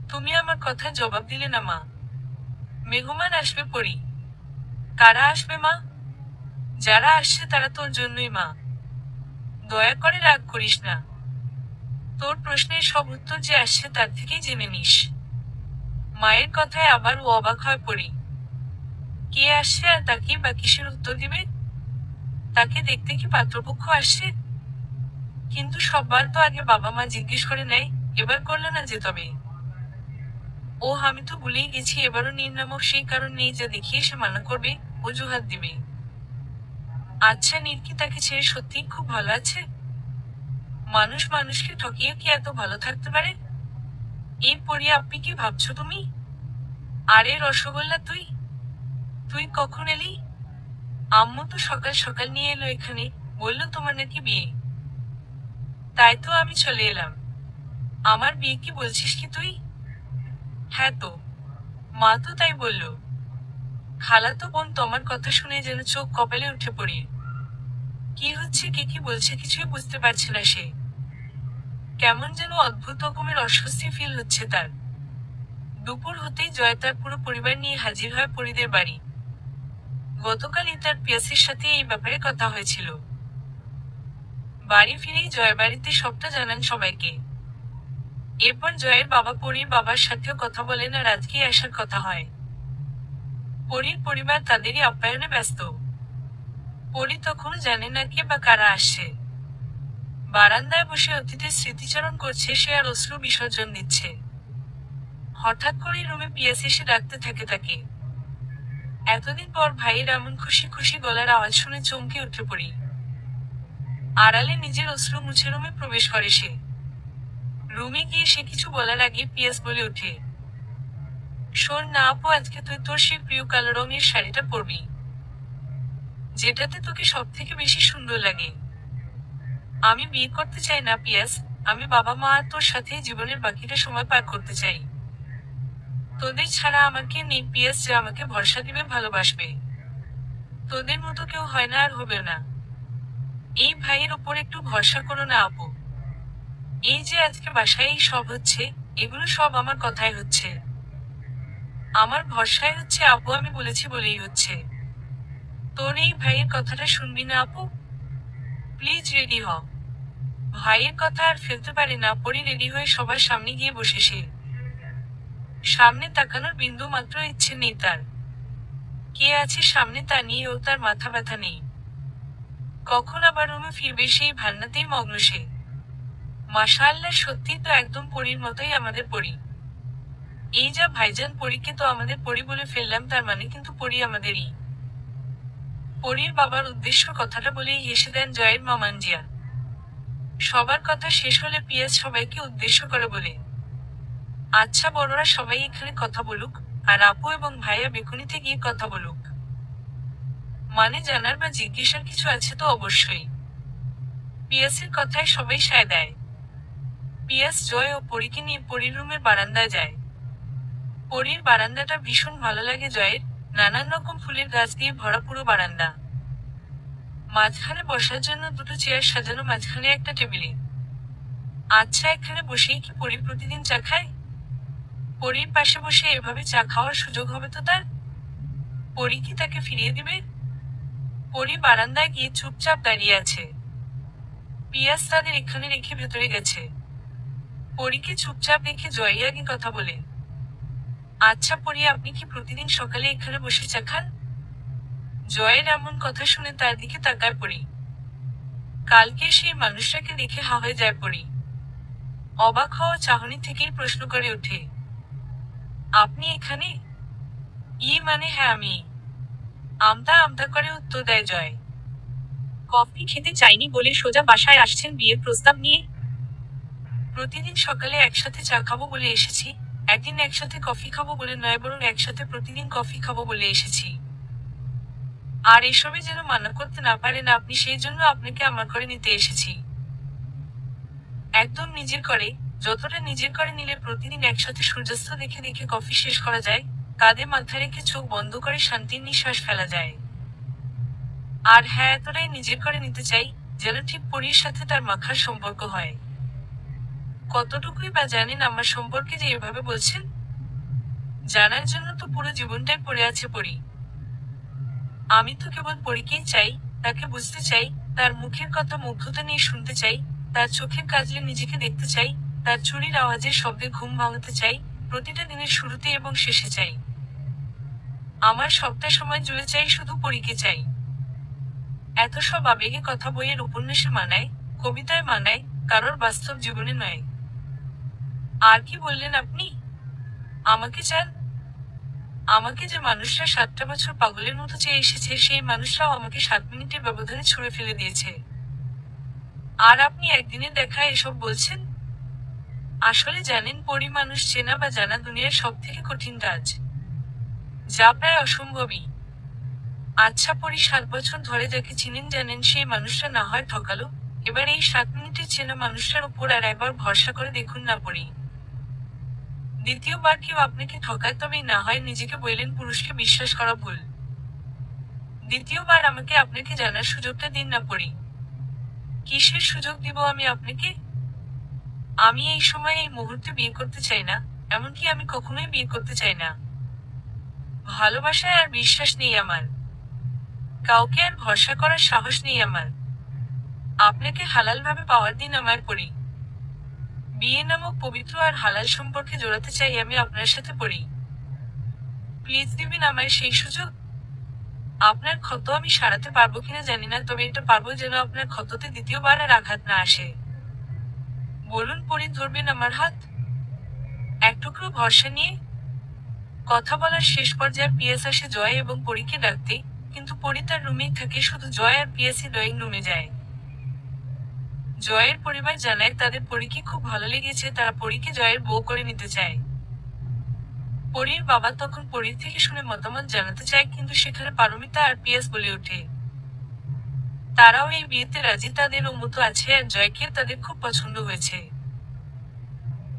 তুমি আমার কথা জবাব দিলে না মা। মেহমান আসবে পড়ি। কারা আসবে মা? যারা আসছে তারা তোর জন্যই মা। দয়া করে রাগ করিস না। তোর প্রশ্নের সব উত্তর যে আসছে তার থেকেই জেনে নিস। মায়ের কথায় আবার ও অবাক হয় পড়ি। কে আসছে আর তাকে বা কিসের উত্তর দিবে? তাকে দেখতে কি পাত্রপক্ষ আসছে? কিন্তু সববার তো আগে বাবা মা জিজ্ঞেস করে নেয়, এবার করলো না যে তবে? ও, আমি তো ভুলেই গেছি, এবারও নির্নামক সেই কারণ নেই যা দেখিয়ে সে মানা করবে, অজুহাত দিবে। আচ্ছা, নীর কি তাকে ছেড়ে সত্যিই খুব ভালো আছে? মানুষ মানুষকে ঠকিয়ে কি এত ভালো থাকতে পারে? এই পড়ি, আপনি কি ভাবছো তুমি? আরে রসগোল্লা, তুই তুই কখন এলি? আম্মু তো সকাল সকাল নিয়ে এলো এখানে, বললো তোমার নাকি বিয়ে। তাই তো আমি চলে এলাম। আমার বিয়ে কি বলছিস কি তুই? হ্যাঁ তো, মা তো তাই বললো। খালাতো বোন তোমার কথা শুনে যেন চোখ কপালে উঠে পড়ি। কি হচ্ছে, কে কি বলছে কিছুই বুঝতে পারছে না সে। কেমন যেন অদ্ভুত রকমের অস্বস্তি ফিল হচ্ছে তার। দুপুর হতেই জয় তার পুরো পরিবার নিয়ে হাজির হয় পরিদের বাড়ি। গতকালই তার পিয়াসের সাথে এই ব্যাপারে কথা হয়েছিল। বাড়ি ফিরেই জয় বাড়িতে সবটা জানান সবাইকে। এরপর জয়ের বাবা পরীর বাবার সাথেও কথা বলেন আর আজকেই আসার কথা হয়। পরীর পরিবার তাদেরই আপ্যায়নে ব্যস্ত। পরী তখনও জানে না কে বা কারা আসছে। বারান্দায় বসে অতীতের স্মৃতিচারণ করছে সে আর অশ্রু বিসর্জন দিচ্ছে। হঠাৎ করেই রুমে পিয়াস এসে ডাকতে থাকে তাকে। এতদিন পর ভাইয়ের এমন খুশি খুশি গলার আওয়াজ শুনে চমকে উঠে পড়ি। আড়ালে নিজের অশ্রু মুছে রুমে প্রবেশ করে সে। রুমে গিয়ে সে কিছু বলার আগে পিয়াস বলে ওঠে, শোন না আপু, আজকে তুই তোর সেই প্রিয় কালো রঙের শাড়িটা পরবি, যেটাতে তোকে সব থেকে বেশি সুন্দর লাগে। আমি বিয়ে করতে চাই না পিয়াস, আমি বাবা মা আর তোর সাথে জীবনের বাকিটা সময় পার করতে চাই। তোদের ছাড়া আমার কেউ নেই পিয়াস, যে আমাকে ভরসা দিবে, ভালোবাসবে। তোদের মতো কেউ হয় না আর হবে না। এই ভাইয়ের ওপর একটু ভরসা করো না আপু। এই যে আজকে বাসায় এই সব হচ্ছে, এগুলো সব আমার কথাই হচ্ছে। আমার ভরসায় হচ্ছে আপু, আমি বলেছি বলেই হচ্ছে। তোর এই ভাইয়ের কথাটা শুনবি না আপু? প্লিজ রেডি হ। ভাইয়ের কথা আর ফেলতে পারে না পরি রেডি হয়ে সবার সামনে গিয়ে বসে সে। সামনে তাকানোর বিন্দু মাত্র ইচ্ছে নেই তার। কে আছে সামনে তা নিয়েও তার মাথা ব্যথা নেই। কখন আবার রুমে ফিরবে সেই ভান্নাতেই মগ্ন সে। মাশাআল্লাহ, সত্যি তো একদম পরীর মতোই আমাদের পরী। এই যা ভাইজান, পরীকে তো আমাদের পরী বলে ফেললাম, তার মানে কিন্তু পরী আমাদেরই। পরীর বাবার উদ্দেশ্য কথাটা বলেই হেসে দেন জয়ের মামানজিয়া। সবার কথা শেষ হলে পিয়াস সবাইকে উদ্দেশ্য করে বলে, আচ্ছা বড়রা সবাই এখানে কথা বলুক, আর আপু এবং ভাইয়া বেকুনিতে গিয়ে কথা বলুক। মানে জানার বা জিজ্ঞাসার কিছু আছে তো অবশ্যই। পিয়াসের কথায় সবাই সায় দেয়। পিয়াস জয় ও পরীকে নিয়ে পরীর রুমের বারান্দায় যায়। পরীর বারান্দাটা ভীষণ ভালো লাগে জয়ের, নানান রকম ফুলের গাছ দিয়ে ভরা পুরো বারান্দা। মাঝখানে বসার জন্য দুটো চেয়ার সাজানো, মাঝখানে একটা টেবিলে। আচ্ছা, এখানে বসেই কি পরী প্রতিদিন চা খায়? পরীর পাশে বসে এভাবে চা খাওয়ার সুযোগ হবে তো তার? পরী কি তাকে ফিরিয়ে দিবে? পরী বারান্দায় গিয়ে চুপচাপ দাঁড়িয়ে আছে। পিয়াস তাদের এখানে রেখে ভেতরে গেছে। পরীকে চুপচাপ রেখে জয় আগে কথা বলে, আচ্ছা পরী, আপনি কি প্রতিদিন সকালে এখানে বসে চা খান? জয়ের এমন কথা শুনে তার দিকে তাকায় পড়ি। কালকে সেই মানুষটাকে দেখে হা হয়ে যায় পড়ি। অবাক হওয়া চাহনি থেকেই প্রশ্ন করে ওঠে, আপনি এখানে? মানে হ্যাঁ আমি। আমতা আমতা করে উত্তর দেয় জয়। কফি খেতে চাইনি বলে সোজা বাসায় আসছেন বিয়ের প্রস্তাব নিয়ে? প্রতিদিন সকালে একসাথে চা খাবো বলে এসেছি, একদিন একসাথে কফি খাবো বলে নয়, বরং একসাথে প্রতিদিন কফি খাবো বলে এসেছি। আর এসবে যেন মানা করতে না পারেন আপনি, সেই জন্য আপনাকে আমার ঘরে নিতে এসেছি। একদম নিজের করে, যতটা নিজের করে নিলে প্রতিদিন একসাথে সূর্যাস্ত দেখে দেখে কফি শেষ করা যায়, কাঁধে মাথা রেখে চোখ বন্ধ করে শান্তির নিঃশ্বাস ফেলা যায়। আর হ্যাঁ, এতটাই নিজের করে নিতে চাই যেন ঠিক পরীর সাথে তার মাখার সম্পর্ক হয়। কতটুকুই বা জানেন আমার সম্পর্কে যে এভাবে বলছেন? জানার জন্য তো পুরো জীবনটাই পড়ে আছে পরী। আমি তো কেবল পরীকেই চাই, তাকে বুঝতে চাই, তার মুখের কথা মুগ্ধতা নিয়ে শুনতে চাই, তার চোখের কাজলে নিজেকে দেখতে চাই, তার চুরির আওয়াজের শব্দে ঘুম ভাঙাতে চাই, প্রতিটা দিনের শুরুতে এবং শেষে চাই। আমার সবটা সময় জুড়ে চাই শুধু পরীকে চাই। এত সব আবেগে কথা বইয়ের উপন্যাসে মানায়, কবিতায় মানায়, কারোর বাস্তব জীবনে নয়। আর কি বললেন আপনি? আমাকে চান? আমাকে যে মানুষরা 7টা বছর পাগলের মতো চেয়ে এসেছে সেই মানুষরাও আমাকে 7 মিনিটের ব্যবধানে ছুঁড়ে ফেলে দিয়েছে। আর আপনি একদিনের দেখায় এসব বলছেন? আসলে জানেন, পরী মানুষ চেনা বা জানা দুনিয়ার সব থেকে কঠিন কাজ, যা প্রায় অসম্ভবই। আচ্ছা পরী, 7 বছর ধরে যাকে চিনেন জানেন সেই মানুষটা না হয় ঠকালো, এবার এই 7 মিনিটের চেনা মানুষটার উপর আর একবার ভরসা করে দেখুন না পরী। দ্বিতীয়বার কেউ আপনাকে ঠকায় তবেই না হয় নিজেকে বললেন পুরুষকে বিশ্বাস করা ভুল। দ্বিতীয়বার আমাকে আপনাকে জানার সুযোগটা দিন না পরী। কিসের সুযোগ দিব আমি আপনাকে? আমি এই সময় এই মুহূর্তে বিয়ে করতে চাই না, এমনকি আমি কখনোই বিয়ে করতে চাই না। ভালোবাসায় আর বিশ্বাস নেই আমার, কাউকে আর ভরসা করার সাহস নেই আমার। আপনাকে হালালভাবে পাওয়ার দিন আমায় পড়ি। বিয়ে নামক পবিত্র আর হালাল সম্পর্কে জড়াতে চাই আমি আপনার সাথে পড়ি। প্লিজ দিবেন আমায় সেই সুযোগ। আপনার ক্ষত আমি সারাতে পারবো কিনা জানি না, তবে এটা পারবো যেন আপনার ক্ষততে দ্বিতীয়বার আর আঘাত না আসে। বলুন পরি, ধরবেন আমার হাত? এক টুকরো ভরসা নিয়ে। কথা বলার শেষ পর্যায়ে পিয়াস আসে জয় এবং পরীকে ডাকতে, কিন্তু পরী তার রুমেই থাকে, শুধু জয় আর পিয়াসই ড্রয়িং রুমে যায়। জয়ের পরিবার জানায় তাদের পরীকে খুব ভালো লেগেছে, তারা পরীকে জয়ের বউ করে নিতে চায়। পরীর বাবা তখন পরীর থেকে শুনে মতামত জানাতে চায়, কিন্তু সেখানে পারমিতা আর পিয়াস বলে ওঠে তারাও এই বিয়েতে রাজি, তাদের মতো আছে আর জয়কেও তাদের খুব পছন্দ হয়েছে।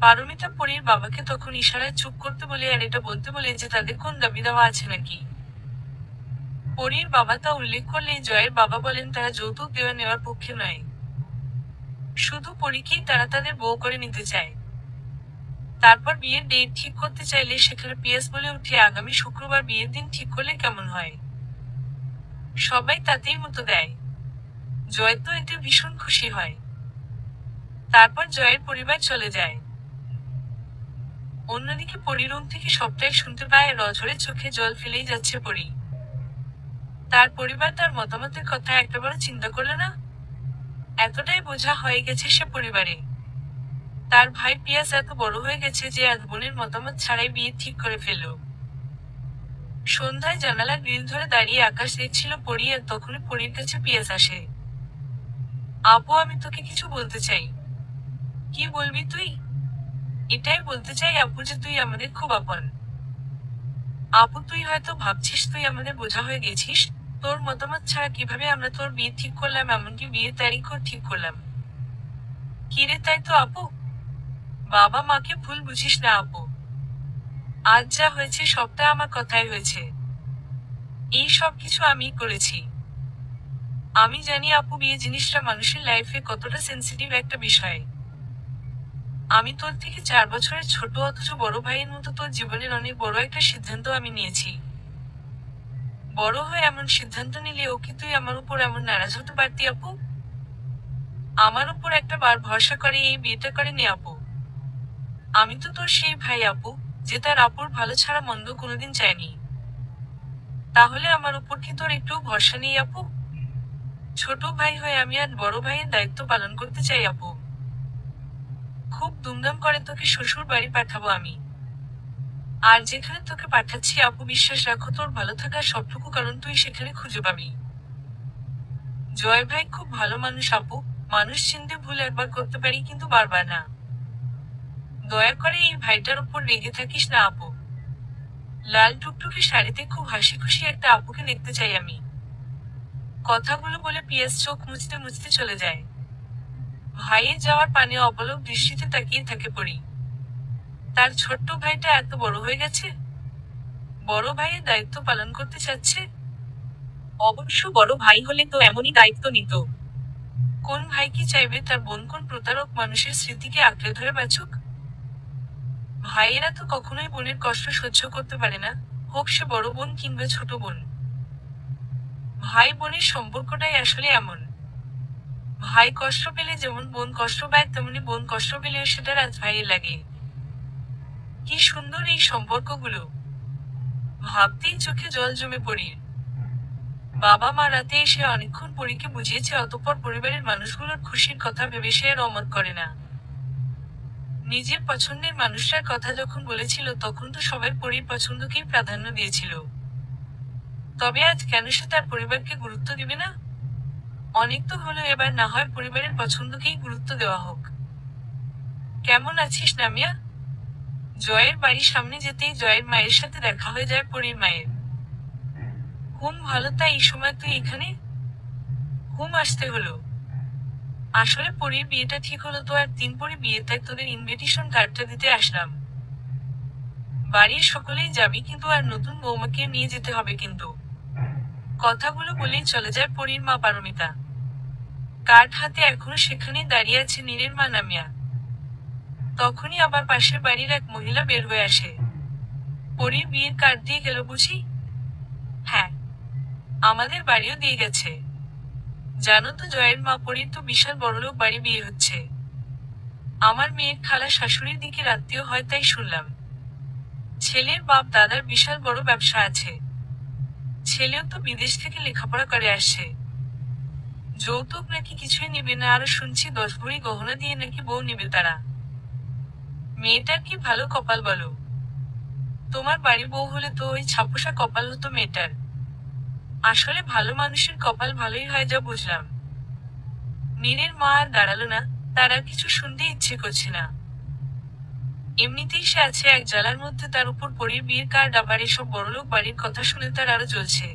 পারমিতা পরীর বাবাকে তখন ইশারায় চুপ করতে বলে আর এটা বলতে বলে যে তাদের কোন দাবি দেওয়া আছে নাকি। পরীর বাবা তা উল্লেখ করলেই জয়ের বাবা বলেন তারা যৌতুক দেওয়া নেওয়ার পক্ষে নয়, শুধু পরীকেই তারা তাদের বউ করে নিতে চায়। তারপর বিয়ের ডেট ঠিক করতে চাইলে সেখানে পিয়াস বলে উঠে আগামী শুক্রবার বিয়ের দিন ঠিক করলে কেমন হয়। সবাই তাতেই মতো দেয়। জয় তো এতে ভীষণ খুশি হয়। তারপর জয়ের পরিবার চলে যায়। অন্যদিকে পরী রুম থেকে সবটাই শুনতে পায় আর অঝরে চোখে জল ফেলেই যাচ্ছে পরী। তার পরিবার তার মতামতের কথা একটাবারও চিন্তা করল না। এতটাই বোঝা হয়ে গেছে সে পরিবারে। তার ভাই পিয়াস এত বড় হয়ে গেছে যে আজ বোনের মতামত ছাড়াই বিয়ে ঠিক করে ফেলল। সন্ধ্যায় জানালার গ্রিল ধরে দাঁড়িয়ে আকাশ দেখছিল পরী, আর তখনই পরীর কাছে পিয়াস আসে। আপু, আমি তোকে কিছু বলতে চাই। কি বলবি তুই? এটাই বলতে চাই আপু যে তুই আমাদের খুব আপন। আপু, তুই হয়তো ভাবছিস তুই আমাদের বোঝা হয়ে গেছিস, তোর মতামত ছাড়া কিভাবে আমরা তোর বিয়ে ঠিক করলাম, এমনকি বিয়ের তারিখও ঠিক করলাম। কিরে, তাই তো আপু? বাবা মাকে ভুল বুঝিস না আপু। আজ যা হয়েছে সবটা আমার কথাই হয়েছে। এই সব কিছু আমিই করেছি। আমি জানি আপু, বিয়ে জিনিসটা মানুষের লাইফে কতটা সেন্সিটিভ একটা বিষয়। আমি তোর থেকে 4 বছরের ছোট, অথচ বড় ভাইয়ের মতো তোর জীবনের অনেক বড় একটা সিদ্ধান্ত আমি নিয়েছি। বড় হয়ে এমন সিদ্ধান্ত নিলে ও কি তুই আমার উপর এমন নারাজ হতে পারতি আপু? আমার উপর একটা বার ভরসা করে এই বিয়েটা করে নে আপু। আমি তো তোর সেই ভাই আপু, যে তার আপুর ভালো ছাড়া মন্দ কোনোদিন চায়নি। তাহলে আমার উপর কি তোর একটু ভরসা নেই আপু? ছোট ভাই হয়ে আমি আর বড় ভাইয়ের দায়িত্ব পালন করতে চাই আপু। খুব দুমদাম করে তোকে শ্বশুর বাড়ি পাঠাবো আমি। আর যেখানে তোকে পাঠাচ্ছি আপু, বিশ্বাস রাখো তোর ভালো থাকার সবটুকু কারণ তুই সেখানে খুঁজে পাবি। জয় ভাই খুব ভালো মানুষ আপু। মানুষ চিনতে ভুল একবার করতে পারি কিন্তু বারবার না। দয়া করে এই ভাইটার উপর রেগে থাকিস না আপু। লাল টুকটুকে শাড়িতে খুব হাসি খুশি একটা আপুকে দেখতে চাই আমি। কথাগুলো বলে পিয়াস চোখ মুছতে মুছতে চলে যায়। ভাইয়ের যাওয়ার পানে অপলক দৃষ্টিতে তাকিয়ে থাকে পরি। তার ছোট্ট ভাইটা এত বড় হয়ে গেছে, বড় ভাইয়ের দায়িত্ব পালন করতে চাচ্ছে। অবশ্য বড় ভাই হলে তো এমনই দায়িত্ব নিত। কোন ভাই কি চাইবে তার বোন কোন প্রতারক মানুষের স্মৃতিকে আঁকড়ে ধরে বাঁচুক? ভাইয়েরা তো কখনোই বোনের কষ্ট সহ্য করতে পারে না, হোক সে বড় বোন কিংবা ছোট বোন। ভাই বোনের সম্পর্কটাই আসলে এমন। ভাই কষ্ট পেলে যেমন বোন কষ্ট পায়, তেমনি বোন কষ্ট পেলেও সেটা রাজ ভাইয়ের লাগে। কি সুন্দর এই সম্পর্কগুলো, ভাবতেই চোখে জল জমে পড়ি। বাবা মা রাতে এসে অনেকক্ষণ পরীকে বুঝিয়েছে, অতঃপর পরিবারের মানুষগুলোর খুশির কথা ভেবে সে আর অমত করে না। নিজের পছন্দের মানুষটার কথা যখন বলেছিল তখন তো সবাই পরীর পছন্দকেই প্রাধান্য দিয়েছিল। তবে আজ কেন সে তার পরিবারকে গুরুত্ব দিবে না? অনেক তো হলো, এবার না হয় পরিবারের পছন্দকেই গুরুত্ব দেওয়া হোক। কেমন আছিস নামিয়া? জয়ের বাড়ির সামনে যেতেই জয়ের মায়ের সাথে দেখা হয়ে যায় পরীর মায়ের। হুম ভালো, তাই এই সময় তুই এখানে? হুম আসতে হলো। আসলে পরীর বিয়েটা ঠিক হলো তো আর 3 পরে বিয়ে, তাই তোদের ইনভিটেশন কার্ডটা দিতে আসলাম। বাড়ির সকলেই যাবি কিন্তু আর নতুন বৌমাকে নিয়ে যেতে হবে কিন্তু। কথাগুলো বলেই চলে যায় পরীর মা পারমিতা। কার্ড হাতে এখনো সেখানেই দাঁড়িয়ে আছে নীরের মা নামিয়া। তখনই আবার পাশের বাড়ির এক মহিলা বের হয়ে আসে। পরীর বিয়ের কার্ড দিয়ে গেল বুঝি? হ্যাঁ, আমাদের বাড়িও দিয়ে গেছে। জানো তো জয়ের মা, পরীর তো বিশাল বড়লোক বাড়ি বিয়ে হচ্ছে। আমার মেয়ের খালা শাশুড়ির দিকে আত্মীয় হয় তাই শুনলাম। ছেলের বাপ দাদার বিশাল বড় ব্যবসা আছে। ছেলেও তো বিদেশ থেকে লেখাপড়া করে আসছে। যৌতুক নাকি কিছুই নিবে না, আরো শুনছি 10 ভরি গহনা দিয়ে নাকি বউ নিবে তারা। মেয়েটার কি ভালো কপাল বলো। তোমার বাড়ি বউ হলে তো ওই ছাপোষা কপাল হতো মেয়েটার। আসলে ভালো মানুষের কপাল ভালোই হয় যা বুঝলাম। নীরের মা আর দাঁড়ালো না, তার আর কিছু শুনতে ইচ্ছে করছে না। এমনিতেই সে আছে এক জ্বালার মধ্যে, তার উপর পরীর বিয়ের কার্ড, আবার এসব বড়লোক বাড়ির কথা শুনে তার আরো জ্বলছে।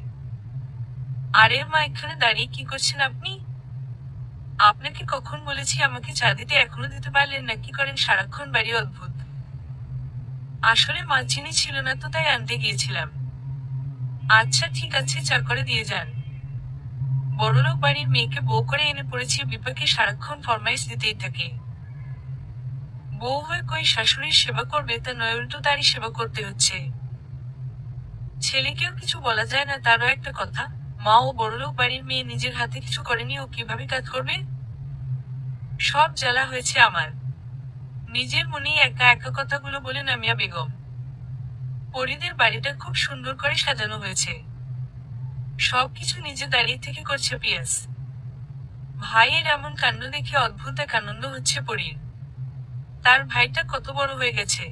আরে মা, এখানে দাঁড়িয়ে কি করছেন আপনি? আপনাকে কখন বলেছি আমাকে চা দিতে, এখনো দিতে পারলেন না? কি করেন সারাক্ষণ বাড়ি? অদ্ভুত। আসলে মা চিনি ছিল না তো তাই আনতে গিয়েছিলাম। আচ্ছা ঠিক আছে, চা করে দিয়ে যান। বড়লোক বাড়ির মেয়েকে বউ করে এনে পড়েছি, বিপাকে সারাক্ষণ ফরমাইশ দিতেই থাকে। বউ হয়ে কই শাশুড়ির সেবা করবে তা নয়, উল্টো তারই সেবা করতে হচ্ছে। ছেলেকেও কিছু বলা যায় না, তারও একটা কথা। মা ও বড়লোক বাড়ির মেয়ে নিজের হাতে কিছু করেনি, ও কিভাবে কাজ করবে? সব জ্বালা হয়েছে আমার। নিজের মনেই একা একা কথাগুলো বলে নামিয়া বেগম। পরিদের বাড়িটা খুব সুন্দর করে সাজানো হয়েছে। সবকিছু নিজে দাঁড়িয়ে থেকে করছে পিয়াস। ভাইয়ের এমন কাণ্ড দেখে অদ্ভুত এক আনন্দ হচ্ছে পরীর। তার ভাইটা কত বড় হয়ে গেছে।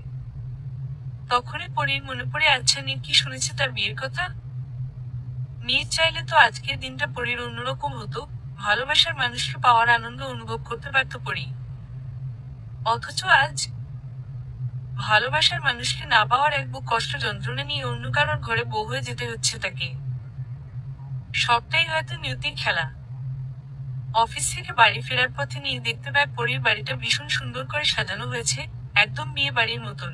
তখনই পরীর মনে পড়ে, আচ্ছা নীর কি শুনেছে তার বিয়ের কথা? নীর চাইলে তো আজকের দিনটা পরীর অন্যরকম হতো, ভালোবাসার মানুষকে পাওয়ার আনন্দ অনুভব করতে পারত পরী। অথচ আজ ভালোবাসার মানুষকে না পাওয়ার এক বুক কষ্ট যন্ত্রণা নিয়ে অন্য কারোর ঘরে বউ হয়ে যেতে হচ্ছে তাকে। সবটাই হয়তো নিয়তির খেলা। অফিস থেকে বাড়ি ফেরার পথে নীর দেখতে পায় পরীর বাড়িটা ভীষণ সুন্দর করে সাজানো হয়েছে, একদম বিয়ে বাড়ির মতন।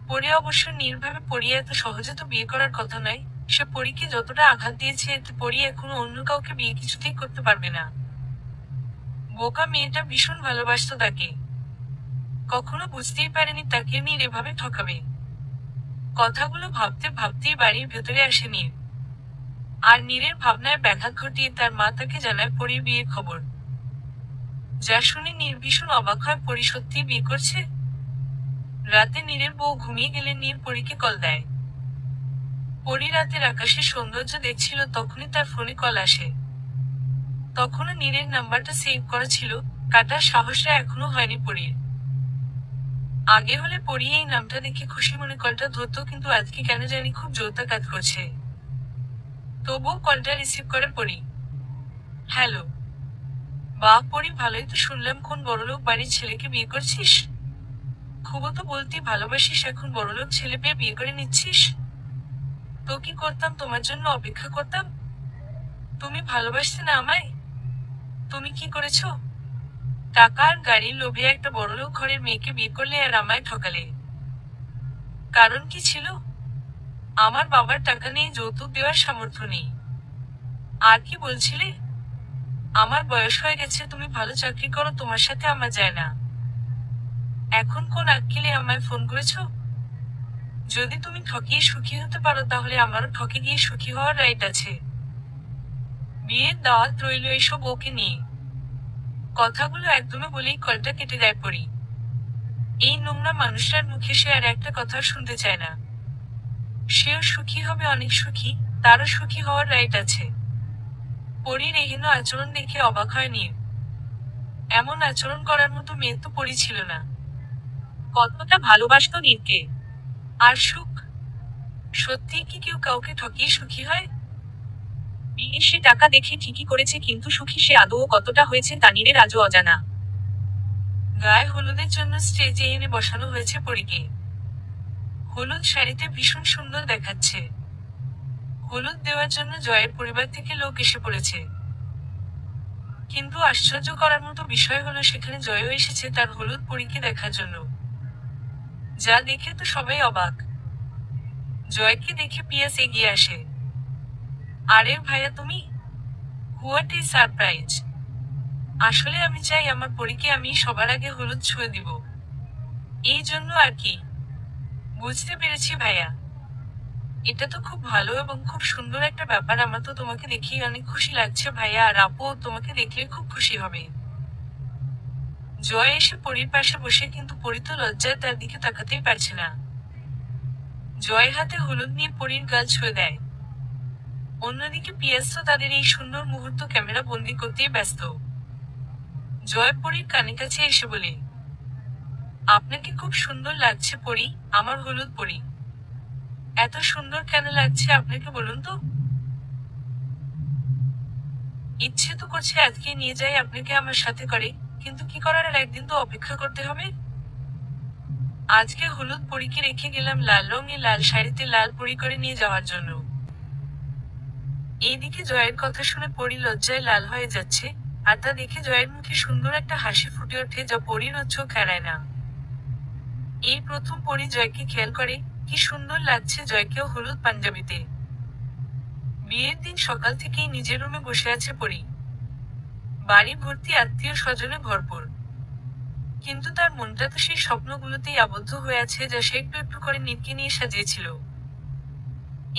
পরী অবশ্য নীরভাবে পরী এত সহজে তো বিয়ে করার কথা নয়। সে পরীকে যতটা আঘাত দিয়েছে, এতে পরী এখনো অন্য কাউকে বিয়ে কিছুতেই করতে পারবে না। বোকা মেয়েটা ভীষণ ভালোবাসতো তাকে। কখনো বুঝতেই পারেনি তাকে নীর এভাবে ঠকাবে। কথাগুলো ভাবতে ভাবতেই বাড়ির ভেতরে আসে নীর। আর নীরের ভাবনায় ব্যাঘাত ঘটিয়ে তার মা তাকে জানায় পরীর বিয়ের খবর। যা শুনে নীর ভীষণ অবাক হয়, পরী সত্যিই বিয়ে করছে। রাতে নীরের বউ ঘুমিয়ে গেলে নীর পরীকে কল দেয়। পরী রাতের আকাশের সৌন্দর্য দেখছিল, তখনই তার ফোনে কল আসে। তখনও নীরের নাম্বারটা সেভ করা ছিল, কাটার সাহসটা এখনো হয়নি পরীর। আগে হলে পরী এই নামটা দেখে খুশি মনে কলটা ধরতো, কিন্তু আজকে কেন জানি খুব জোরটা কাজ করছে। তবুও কলটা রিসিভ করে পরী। হ্যালো। বাহ পরী, ভালোই তো শুনলাম কোন বড়লোক বাড়ির ছেলেকে বিয়ে করছিস। খুবও তো বলতি ভালোবাসিস, এখন বড়লোক ছেলে পেয়ে বিয়ে করে নিচ্ছিস। তো কি করতাম, তোমার জন্য অপেক্ষা করতাম। তুমি ভালোবাসতে না আমায়? তুমি কি করেছো? টাকা আর গাড়ির লোভে একটা বড়লোক ঘরের মেয়েকে বিয়ে করলে আর আমায় ঠকালে। কারণ কি ছিল? আমার বাবার টাকা নেই, যৌতুক দেওয়ার সামর্থ্য নেই। আর কি বলছিলে? আমার বয়স হয়ে গেছে, তুমি ভালো চাকরি করো, তোমার সাথে আমার যায় না। এখন কোন আক্কেলে আমায় ফোন করেছো? যদি তুমি ঠকিয়ে সুখী হতে পারো তাহলে আমারও ঠকে গিয়ে সুখী হওয়ার রাইট আছে। বিয়ের দাওয়াত রইল এসব ওকে নিয়ে। কথাগুলো একদমই বলেই কলটা কেটে দেয় পরী। এই নোংরা মানুষটার মুখে সে আর একটা কথা শুনতে চায় না। সেও সুখী হবে, অনেক সুখী, তারও সুখী হওয়ার রাইট আছে। পরীর এহেন আচরণ দেখে অবাক হয় নীর। এমন আচরণ করার মতো মেয়ে তো পরী ছিল না। কতটা ভালোবাসতো নীরকে। আর সুখ, সত্যিই কি কেউ কাউকে ঠকিয়ে সুখী হয়? বিয়ে সে টাকা দেখে ঠিকই করেছে, কিন্তু সুখী সে আদৌ কতটা হয়েছে তা নীরের আজও অজানা। গায়ে হলুদের জন্য স্টেজে এনে বসানো হয়েছে পরীকে। হলুদ শাড়িতে ভীষণ সুন্দর দেখাচ্ছে। হলুদ দেওয়ার জন্য জয়ের পরিবার থেকে লোক এসে পড়েছে। কিন্তু আশ্চর্য করার মতো বিষয় হলো সেখানে জয়ও এসেছে তার হলুদ পরীকে দেখার জন্য। যা দেখে তো সবাই অবাক। জয়কে দেখে পিয়াস এগিয়ে আসে। আরে ভাইয়া তুমি, হোয়াট এ সারপ্রাইজ। আসলে আমি চাই আমার পরীকে আমি সবার আগে হলুদ ছুঁয়ে দিব। এই জন্য আর কি। বুঝতে পেরেছি ভাইয়া। এটা তো খুব ভালো এবং খুব সুন্দর একটা ব্যাপার, আমার তো তোমাকে দেখেই অনেক খুশি লাগছে ভাইয়া, আর আপুও তোমাকে দেখলে খুব খুশি হবে। জয় এসে পরীর পাশে বসে, কিন্তু পরী তো লজ্জায় তার দিকে তাকাতেই পারছে না। জয় হাতে হলুদ নিয়ে পরীর গাল ছুঁয়ে দেয়। অন্যদিকে পিয়াস তো তাদের এই সুন্দর মুহূর্ত ক্যামেরা বন্দি করতেই ব্যস্ত। জয় পরীর কানে কাছে এসে বলে, আপনাকে খুব সুন্দর লাগছে পরী, আমার হলুদ পরী। এত সুন্দর কেন লাগছে আপনাকে বলুন তো। ইচ্ছে তো করছে আজকে নিয়ে যাই আপনাকে আমার সাথে করে, কিন্তু কি করার, আর একদিন তো অপেক্ষা করতে হবে। আজকে হলুদ পরীকে রেখে গেলাম লাল রঙে লাল শাড়িতে লাল পরী করে নিয়ে যাওয়ার জন্য। এইদিকে জয়ের কথা শুনে পরী লজ্জায় লাল হয়ে যাচ্ছে, আর তা দেখে জয়ের মুখে সুন্দর একটা হাসি ফুটে ওঠে, যা পরীর চোখ এড়ায় না। এই প্রথম পরী জয়কে খেয়াল করে, কি সুন্দর লাগছে জয়কেও হলুদ পাঞ্জাবিতে। বিয়ের দিন সকাল থেকেই নিজের রুমে বসে আছে পরী। বাড়ি ভর্তি আত্মীয় স্বজনে ভরপুর। কিন্তু তার মনটা তো সেই স্বপ্নগুলোতেই আবদ্ধ হয়ে আছে যা সে একটু একটু করে নীরকে নিয়ে সাজিয়েছিল।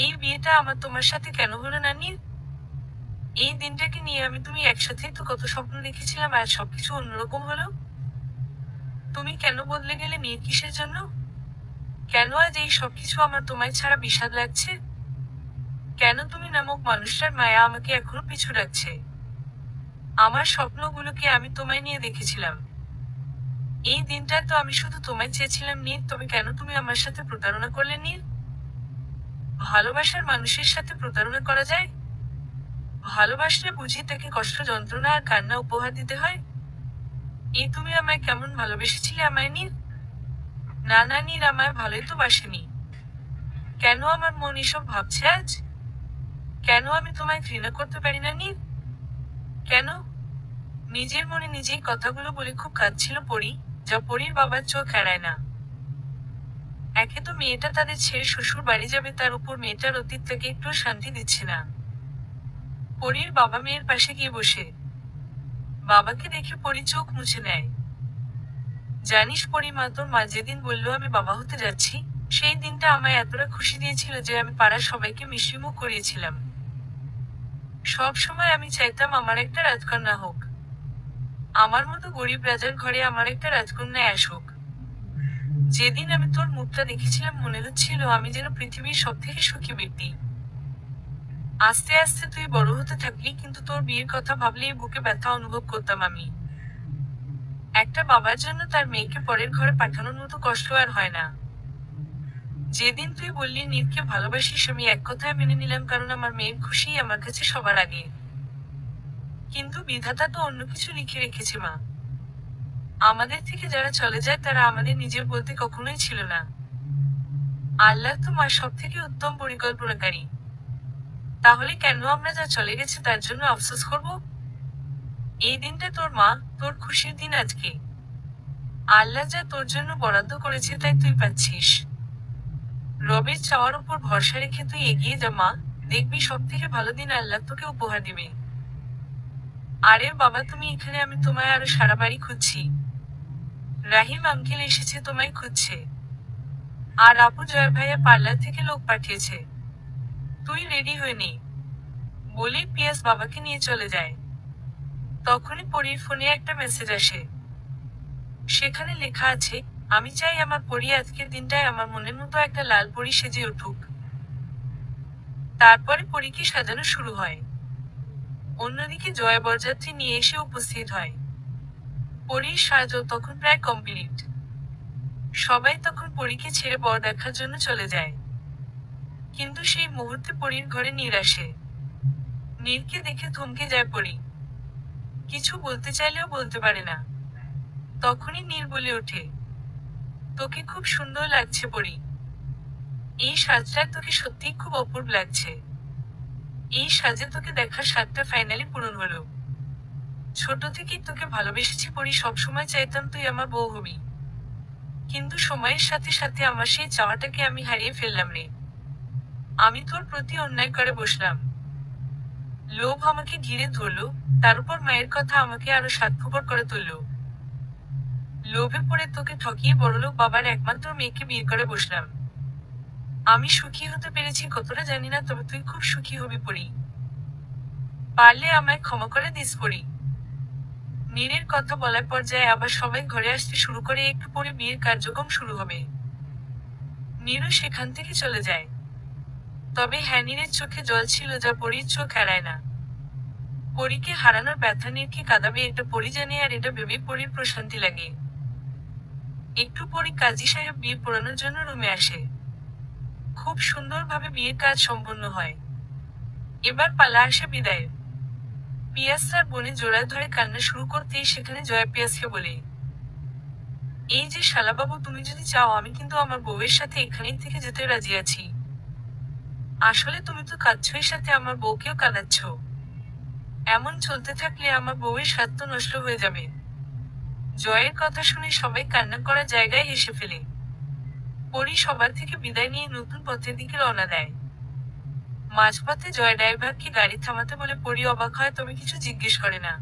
এই বিয়েটা আমার তোমার সাথে কেন হলো না নীর? এই দিনটাকে নিয়ে আমি তুমি একসাথেই তো কত স্বপ্ন দেখেছিলাম, আর সবকিছু অন্যরকম হলো। তুমি কেন বদলে গেলে নীর, কিসের জন্য? কেন আজ এই সবকিছু আমার তোমায় ছাড়া বিষাদ লাগছে? কেন তুমি নামক মানুষটার মায়া আমাকে এখনো পিছু রাখছে? আমার স্বপ্নগুলোকে আমি তোমায় নিয়ে দেখেছিলাম। এই দিনটা তো আমি শুধু তোমায় চেয়েছিলাম নীর, তবে কেন তুমি আমার সাথে প্রতারণা করলে নীর? ভালোবাসার মানুষের সাথে প্রতারণা করা যায়? ভালোবাসলে বুঝি তাকে কষ্ট, যন্ত্রণা আর কান্না উপহার দিতে হয়? এই তুমি আমায় কেমন ভালোবেসেছিলে আমায় নীর? না না নীর, আমায় ভালোই তো বাসেনি। কেন আমার মন এসব ভাবছে আজ? কেন আমি তোমায় ঘৃণা করতে পারি না নীর? কেন? নিজের মনে নিজেই কথাগুলো বলে খুব কাঁদছিল পরী, যা পরীর বাবার চোখ এড়ায় না। একে তো মেয়েটা তাদের ছেড়ে শ্বশুর বাড়ি যাবে, তার উপর মেয়েটার অতীত তাকে একটু শান্তি দিচ্ছে না। পরীর বাবা মেয়ের পাশে গিয়ে বসে। বাবাকে দেখে পরী চোখ মুছে নেয়। জানিস পরী, মা তোর মা যেদিন বললো আমি বাবা হতে যাচ্ছি, সেই দিনটা আমায় এতটা খুশি দিয়েছিল যে আমি পাড়ার সবাইকে মিষ্টিমুখ করিয়েছিলাম। সব সময় আমি চাইতাম আমার একটা রাজকন্যা হোক। আমার মতো গরিব রাজার ঘরে আমার একটা রাজকন্যা আসুক। যেদিন আমি তোর মুখটা দেখেছিলাম মনে হচ্ছিল আমি যেন পৃথিবীর সব থেকে সুখী ব্যক্তি। আস্তে আস্তে তুই বড় হতে থাকলি, কিন্তু তোর বিয়ের কথা ভাবলেই বুকে ব্যথা অনুভব করতাম আমি। একটা বাবার জন্য তার মেয়েকে পরের ঘরে পাঠানোর মতো কষ্ট আর হয় না। যেদিন তুই বললি নীরকে ভালোবাসিস, আমি এক কথায় মেনে নিলাম, কারণ আমার মেয়ের খুশিই আমার কাছে সবার আগে। কিন্তু বিধাতা তো অন্য কিছু লিখে রেখেছে মা। আমাদের থেকে যারা চলে যায় তারা আমাদের নিজের বলতে কখনোই ছিল না। আল্লাহ তো মার সব থেকে উত্তম পরিকল্পনাকারী। তাহলে কেন আমরা যা চলে গেছে তার জন্য আফসোস করব? এই দিনটা তোর মা, তোর খুশির দিন আজকে। আল্লাহ যা তোর জন্য বরাদ্দ করেছে তাই তুই পাচ্ছিস। রবের চাওয়ার উপর ভরসা রেখে তুই এগিয়ে যা মা, দেখবি সব থেকে ভালো দিন আল্লাহ তোকে উপহার দিবে। আরে বাবা তুমি এখানে, আমি তোমায় আরো সারা বাড়ি খুঁজছি। রাহিম আঙ্কেল এসেছে তোমায় খুঁজছে। আর আপু জয় ভাইয়া পার্লার থেকে লোক পাঠিয়েছে। তুই রেডি হয়ে নে। বলেই পিয়াস বাবাকে নিয়ে চলে যায়। তখনই পরীর ফোনে একটা মেসেজ আসে। সেখানে লেখা আছে, আমি চাই আমার পরী আজকের দিনটায় আমার মনের মতো একটা লাল পরী সেজে উঠুক। তারপরে পরীকে সাজানো শুরু হয়। অন্যদিকে জয়া বরযাত্রী নিয়ে এসে উপস্থিত হয়। পরীর সাজও তখন প্রায় কমপ্লিট। সবাই তখন পরীকে ছেড়ে বর দেখার জন্য চলে যায়। কিন্তু সেই মুহূর্তে পরীর ঘরে নীর আসে। নীরকে দেখে থমকে যায় পরী। কিছু বলতে চাইলেও বলতে পারে না। তখনই নীর বলে ওঠে, তোকে খুব সুন্দর লাগছে পরী। এই সাজটায় তোকে সত্যিই খুব অপূর্ব লাগছে। এই সাজে তোকে দেখার স্বাদটা ফাইনালি পূরণ হলো। ছোট থেকেই তোকে ভালোবেসেছি পরী, সবসময় চাইতাম তুই আমার বউ হবি। কিন্তু সময়ের সাথে সাথে আমার সেই চাওয়াটাকে আমি হারিয়ে ফেললাম রে। আমি তোর প্রতি অন্যায় করে বসলাম। লোভ আমাকে ঘিরে ধরলো, তার উপর মায়ের কথা আমাকে আরো স্বার্থপর করে তুলল। লোভে পড়ে তোকে ঠকিয়ে বড়লোক বাবার একমাত্র মেয়েকে বিয়ে করে বসলাম। আমি সুখী হতে পেরেছি কতটা জানি না, তবে তুই খুব সুখী হবি পরী। পারলে আমায় ক্ষমা করে দিস পরী। নীরের কথা বলার পর্যায়ে আবার সবাই ঘরে আসতে শুরু করে, একটু পরে বিয়ের কার্যক্রম শুরু হবে। নীরও সেখান থেকে চলে যায়। তবে হ্যাঁ, নীরের চোখে জল ছিল যা পরীর চোখ এড়ায় না। পরীকে হারানোর ব্যথা নীরকে কাঁদাবে এটা পরী জানে, আর এটা ভেবে পরীর প্রশান্তি লাগে। একটু পরই কাজী সাহেব বিয়ে পড়ানোর জন্য রুমে আসে। খুব সুন্দরভাবে বিয়ের কাজ সম্পন্ন হয়। এবার পালা আসে বিদায়ের। পিয়াস তার বোনে জোড়ায় ধরে কান্না শুরু করতেই সেখানে জয়া পিয়াসকে বলে, এই যে শালাবাবু, তুমি যদি চাও আমি কিন্তু আমার বউয়ের সাথে এখানেই থেকে যেতে রাজি আছি। আসলে তুমি তো কাঁদছই, সাথে আমার বউকেও কাঁদাচ্ছ। এমন চলতে থাকলে আমার বউয়ের স্বাদ তো নষ্ট হয়ে যাবে। জয়ের কথা শুনে সবাই কান্না করা জায়গায় হেসে ফেলে। পরী সবার থেকে বিদায় নিয়ে নতুন পথের দিকে রওনা দেয়। মাঝপথে জয় ড্রাইভারকে গাড়ি থামাতে বলে পরী অবাক হয়, তবে কিছু জিজ্ঞেস করে না।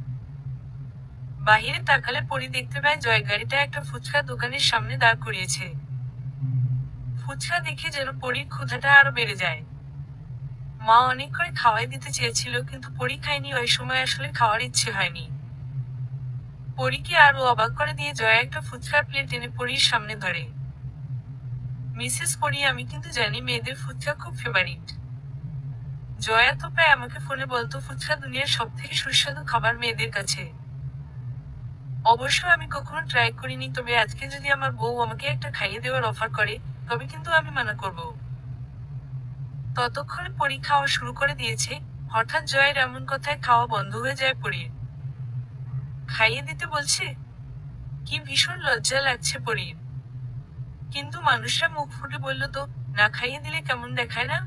বাহিরে তাকালে পরী দেখতে পায় জয় গাড়িটা একটা ফুচকা দোকানের সামনে দাঁড় করিয়েছে। ফুচকা দেখে যেন পরীর ক্ষুধাটা আরো বেড়ে যায়। মা অনেক করে খাওয়াই দিতে চেয়েছিল, কিন্তু পরী খায়নি। ওই সময় আসলে খাওয়ার ইচ্ছে হয়নি। পরীকে আরো অবাক করে দিয়ে জয়া একটা ফুচকার প্লেট এনে পরীর সামনে ধরে। মিসেস পরী, আমি কিন্তু জানি মেয়েদের ফুচকা খুব ফেভারিট। জয়া তো প্রায় আমাকে ফোনে বলতো ফুচকা দুনিয়ার সব থেকে সুস্বাদু খাবার মেয়েদের কাছে। অবশ্য আমি কখনো ট্রাই করিনি, তবে আজকে যদি আমার বউ আমাকে একটা খাইয়ে দেওয়ার অফার করে তবে কিন্তু আমি মানা করব। ততক্ষণে পরী খাওয়া শুরু করে দিয়েছে। হঠাৎ জয়ের এমন কথায় খাওয়া বন্ধ হয়ে যায় পরীর। খাইয়ে দিতে বলছে? কি ভীষণ লজ্জা লাগছে পরীর। কিন্তু মানুষরা মুখ ফুটে বলল তো, না খাইয়ে দিলে কেমন দেখায় না?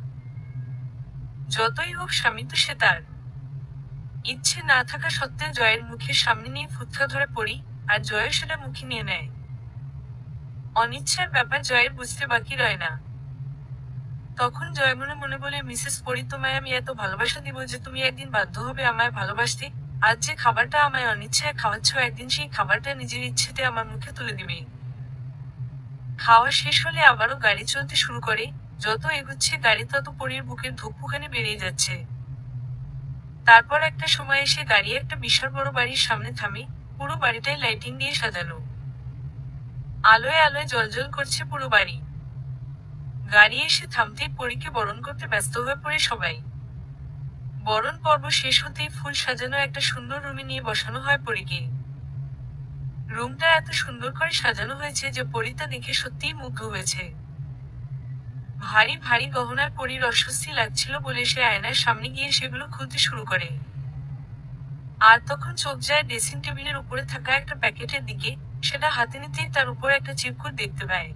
যতই হোক স্বামী তো সে তার। ইচ্ছে না থাকা সত্ত্বেও জয়ের মুখের সামনে নিয়ে ফুচকা ধরে পড়ি, আর জয় সেটা মুখে নিয়ে নেয়। অনিচ্ছার ব্যাপার জয়ের বুঝতে বাকি রয় না। তখন জয় মনে মনে বলে, মিসেস পরী, তোমায় আমি এত ভালোবাসা দিব যে তুমি একদিন বাধ্য হবে আমায় ভালোবাসতে। আজ যে খাবারটা আমায় অনিচ্ছায় খাওয়াচ্ছ, একদিন সেই খাবারটা নিজের ইচ্ছেতে আমার মুখে তুলে দিবে। খাওয়া শেষ হলে আবারও গাড়ি চলতে শুরু করে। যত এগুচ্ছে গাড়ি তত পরীর বুকের ধুকপুকানি বেড়েই যাচ্ছে। তারপর একটা সময় এসে গাড়ি একটা বিশাল বড় বাড়ির সামনে থামে। পুরো বাড়িটাই লাইটিং দিয়ে সাজানো। আলোয় আলোয় জ্বলজ্বল করছে পুরো বাড়ি। গাড়ি এসে থামতেই পরীকে বরণ করতে ব্যস্ত হয়ে পড়ে সবাই। বরণ পর্ব শেষ হতেই ফুল সাজানো একটা সুন্দর রুমে নিয়ে বসানো হয় পরীকে। রুমটা এত সুন্দর করে সাজানো হয়েছে যে পরী তা দেখে সত্যিই মুগ্ধ হয়েছে। ভারী ভারী গহনার পরীর অস্বস্তি লাগছিল বলে সে আয়নার সামনে গিয়ে সেগুলো খুলতে শুরু করে। আর তখন চোখ যায় ড্রেসিং টেবিলের উপরে থাকা একটা প্যাকেটের দিকে। সেটা হাতে নিতেই তার উপর একটা চিরকুট দেখতে পায়।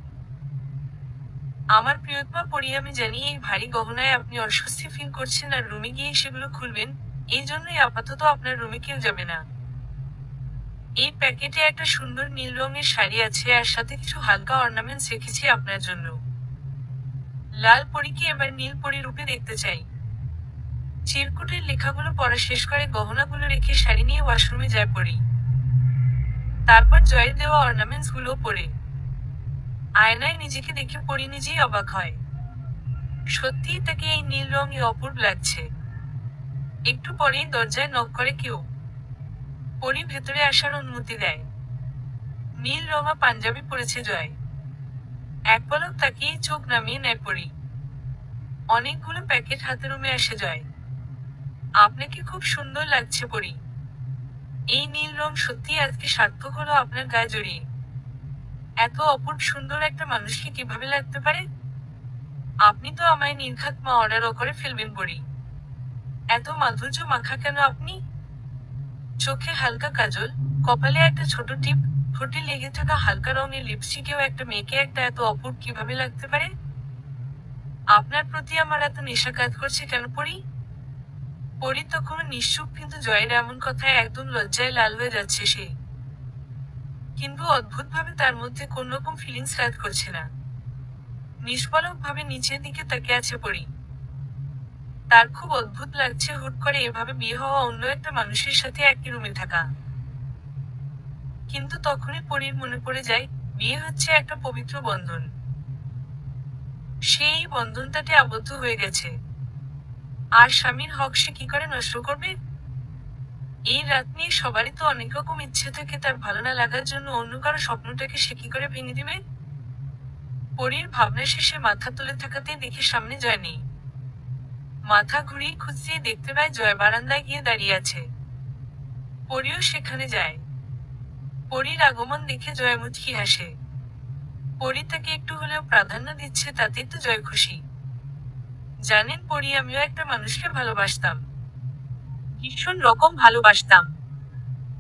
আমার প্রিয়তমা পরী, আমি জানি এই ভারী গহনায় আপনি অস্বস্তি ফিল করছেন আর রুমে গিয়ে সেগুলো খুলবেন। এই জন্যই আপাতত আপনার রুমে কেউ যাবে না। এই প্যাকেটে একটা সুন্দর নীল রঙের শাড়ি আছে আর সাথে কিছু হালকা অর্নামেন্টস রেখেছি আপনার জন্য। লাল পরীকে এবার নীল পরী রূপে দেখতে চাই। চিরকুটের লেখাগুলো পড়া শেষ করে গহনাগুলো রেখে শাড়ি নিয়ে ওয়াশরুমে যায় পরী। তারপর জয়ের দেওয়া অর্নামেন্টস গুলো পরে আয়নায় নিজেকে দেখে পরী নিজেই অবাক হয়। সত্যিই তাকে এই নীল রঙে অপূর্ব লাগছে। একটু পরেই দরজায় নক করে কেউ। পরী ভেতরে আসার অনুমতি দেয়। নীল রঙা পাঞ্জাবি পরেছে জয়। এক পলক তাকিয়ে চোখ নামিয়ে নেয় পরী। অনেকগুলো প্যাকেট হাতে রুমে আসে জয়। আপনাকে খুব সুন্দর লাগছে পরী। এই নীল রং সত্যি আজকে সার্থক হলো আপনার গায়ে জড়িয়ে। এত অপূর্ব সুন্দর একটা মানুষকে কিভাবে লাগতে পারে? আপনি তো আমায় নির্ঘাত মা অর্ডারও করে ফেলবেন পরী। এত মাধুর্য মাখা কেন আপনি? চোখে হালকা কাজল, কপালে একটা ছোট টিপ, ঠোঁটে লেগে থাকা হালকা রঙের লিপস্টিকেও একটা মেয়েকে একটা এত অপূর্ব কিভাবে লাগতে পারে? আপনার প্রতি আমার এত নেশা কাজ করছে কেন পরী? পরী তখনও নিশ্চুপ, কিন্তু জয়ের এমন কথায় একদম লজ্জায় লাল হয়ে যাচ্ছে সে। কিন্তু অদ্ভুতভাবে তার মধ্যে কোন রকম ফিলিংস কাজ করছে না। নিষ্পলক ভাবে নিচের দিকে তাকিয়ে আছে পরী। তার খুব অদ্ভুত লাগছে হুট করে এভাবে বিয়ে হওয়া অন্য একটা মানুষের সাথে একই রুমে থাকা। কিন্তু তখনই পরীর মনে পড়ে যায়, বিয়ে হচ্ছে একটা পবিত্র বন্ধন। সেই বন্ধনটাতে আবদ্ধ হয়ে গেছে। আর স্বামীর হক সে কি করে নষ্ট করবে? এই রাত নিয়ে সবারই তো অনেক রকম ইচ্ছে থাকে, তার ভালো না লাগার জন্য অন্য কারো স্বপ্নটাকে সে কি করে ভেঙে দিবে? পরীর ভাবনা শেষে মাথা তুলে থাকাতেই দেখে সামনে জয় নেই। মাথা ঘুরিয়ে খুঁজতেই দেখতে পায় জয় বারান্দায় গিয়ে দাঁড়িয়ে আছে। পরীও সেখানে যায়। পরীর আগমন দেখে জয় মুচকি হাসে। পরী তাকে একটু হলেও প্রাধান্য দিচ্ছে, তাতেই তো জয় খুশি। জানেন পরী, আমিও একটা মানুষকে ভালোবাসতাম। ভীষণ রকম ভালোবাসতাম।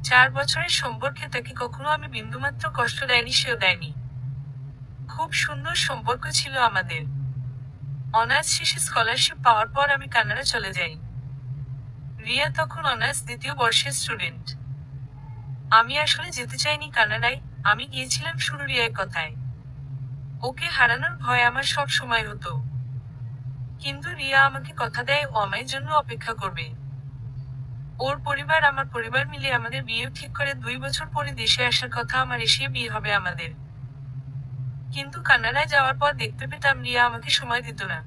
4 বছরের সম্পর্কে তাকে কখনো আমি বিন্দুমাত্র কষ্ট দেয়নি, সেও দেয়নি। খুব সুন্দর সম্পর্ক ছিল আমাদের। অনার্স শেষে স্কলারশিপ পাওয়ার পর আমি কানাডা চলে যাই। রিয়া তখন অনার্স 2য় বর্ষের স্টুডেন্ট। আমি আসলে যেতে চাইনি কানাডায়, আমি গিয়েছিলাম শুরু রিয়ার কথায়। ওকে হারানোর ভয় আমার সব সময় হতো। কিন্তু রিয়া আমাকে কথা দেয় ও আমার জন্য অপেক্ষা করবে। ওর পরিবার আমার পরিবার মিলে আমাদের বিয়ে ঠিক করে 2 বছর পরে দেশে আসার কথা, আমার এসে বিয়ে হবে আমাদের। কিন্তু কানাডায় যাওয়ার পর দেখতে পেতাম রিয়া আমাকে সময় দিত না।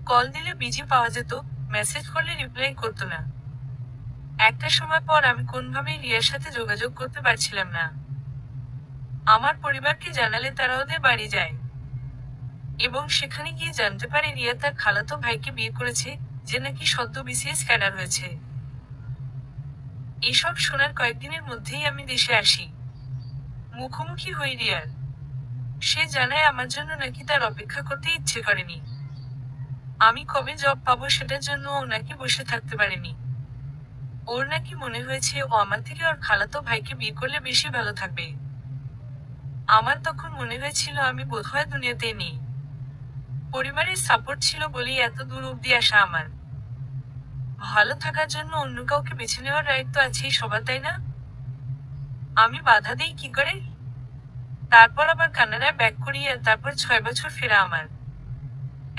কল দিলে বিজি পাওয়া যেত, মেসেজ করলে রিপ্লাই করতো না। একটা সময় পর আমি কোনভাবেই রিয়ার সাথে যোগাযোগ করতে পারছিলাম না। আমার পরিবারকে জানালে তারা ওদের বাড়ি যায় এবং সেখানে গিয়ে জানতে পারে রিয়া তার খালাতো ভাইকে বিয়ে করেছে, যে নাকি সদ্য বিসিএস ক্যাডার হয়েছে। এসব শোনার কয়েকদিনের মধ্যেই আমি দেশে আসি। মুখোমুখি হই রিয়ার। সে জানায় আমার জন্য নাকি তার অপেক্ষা করতে ইচ্ছে করেনি। আমি কবে জব পাবো সেটার জন্য ও নাকি বসে থাকতে পারেনি। ওর নাকি মনে হয়েছে ও আমার থেকে ওর খালাতো ভাইকে বিয়ে করলে বেশি ভালো থাকবে। আমার তখন মনে হয়েছিল আমি বোধহয় দুনিয়াতে নেই। পরিবারের সাপোর্ট ছিল বলেই এত দূর অব্দি আসা আমার। ভালো থাকার জন্য অন্য কাউকে বেছে নেওয়ার রাইট তো আছেই সবার, তাই না? আমি বাধা দিই কি করে? তারপর আবার কানাডায় ব্যাক করি আর তারপর 6 বছর ফেরা আমার।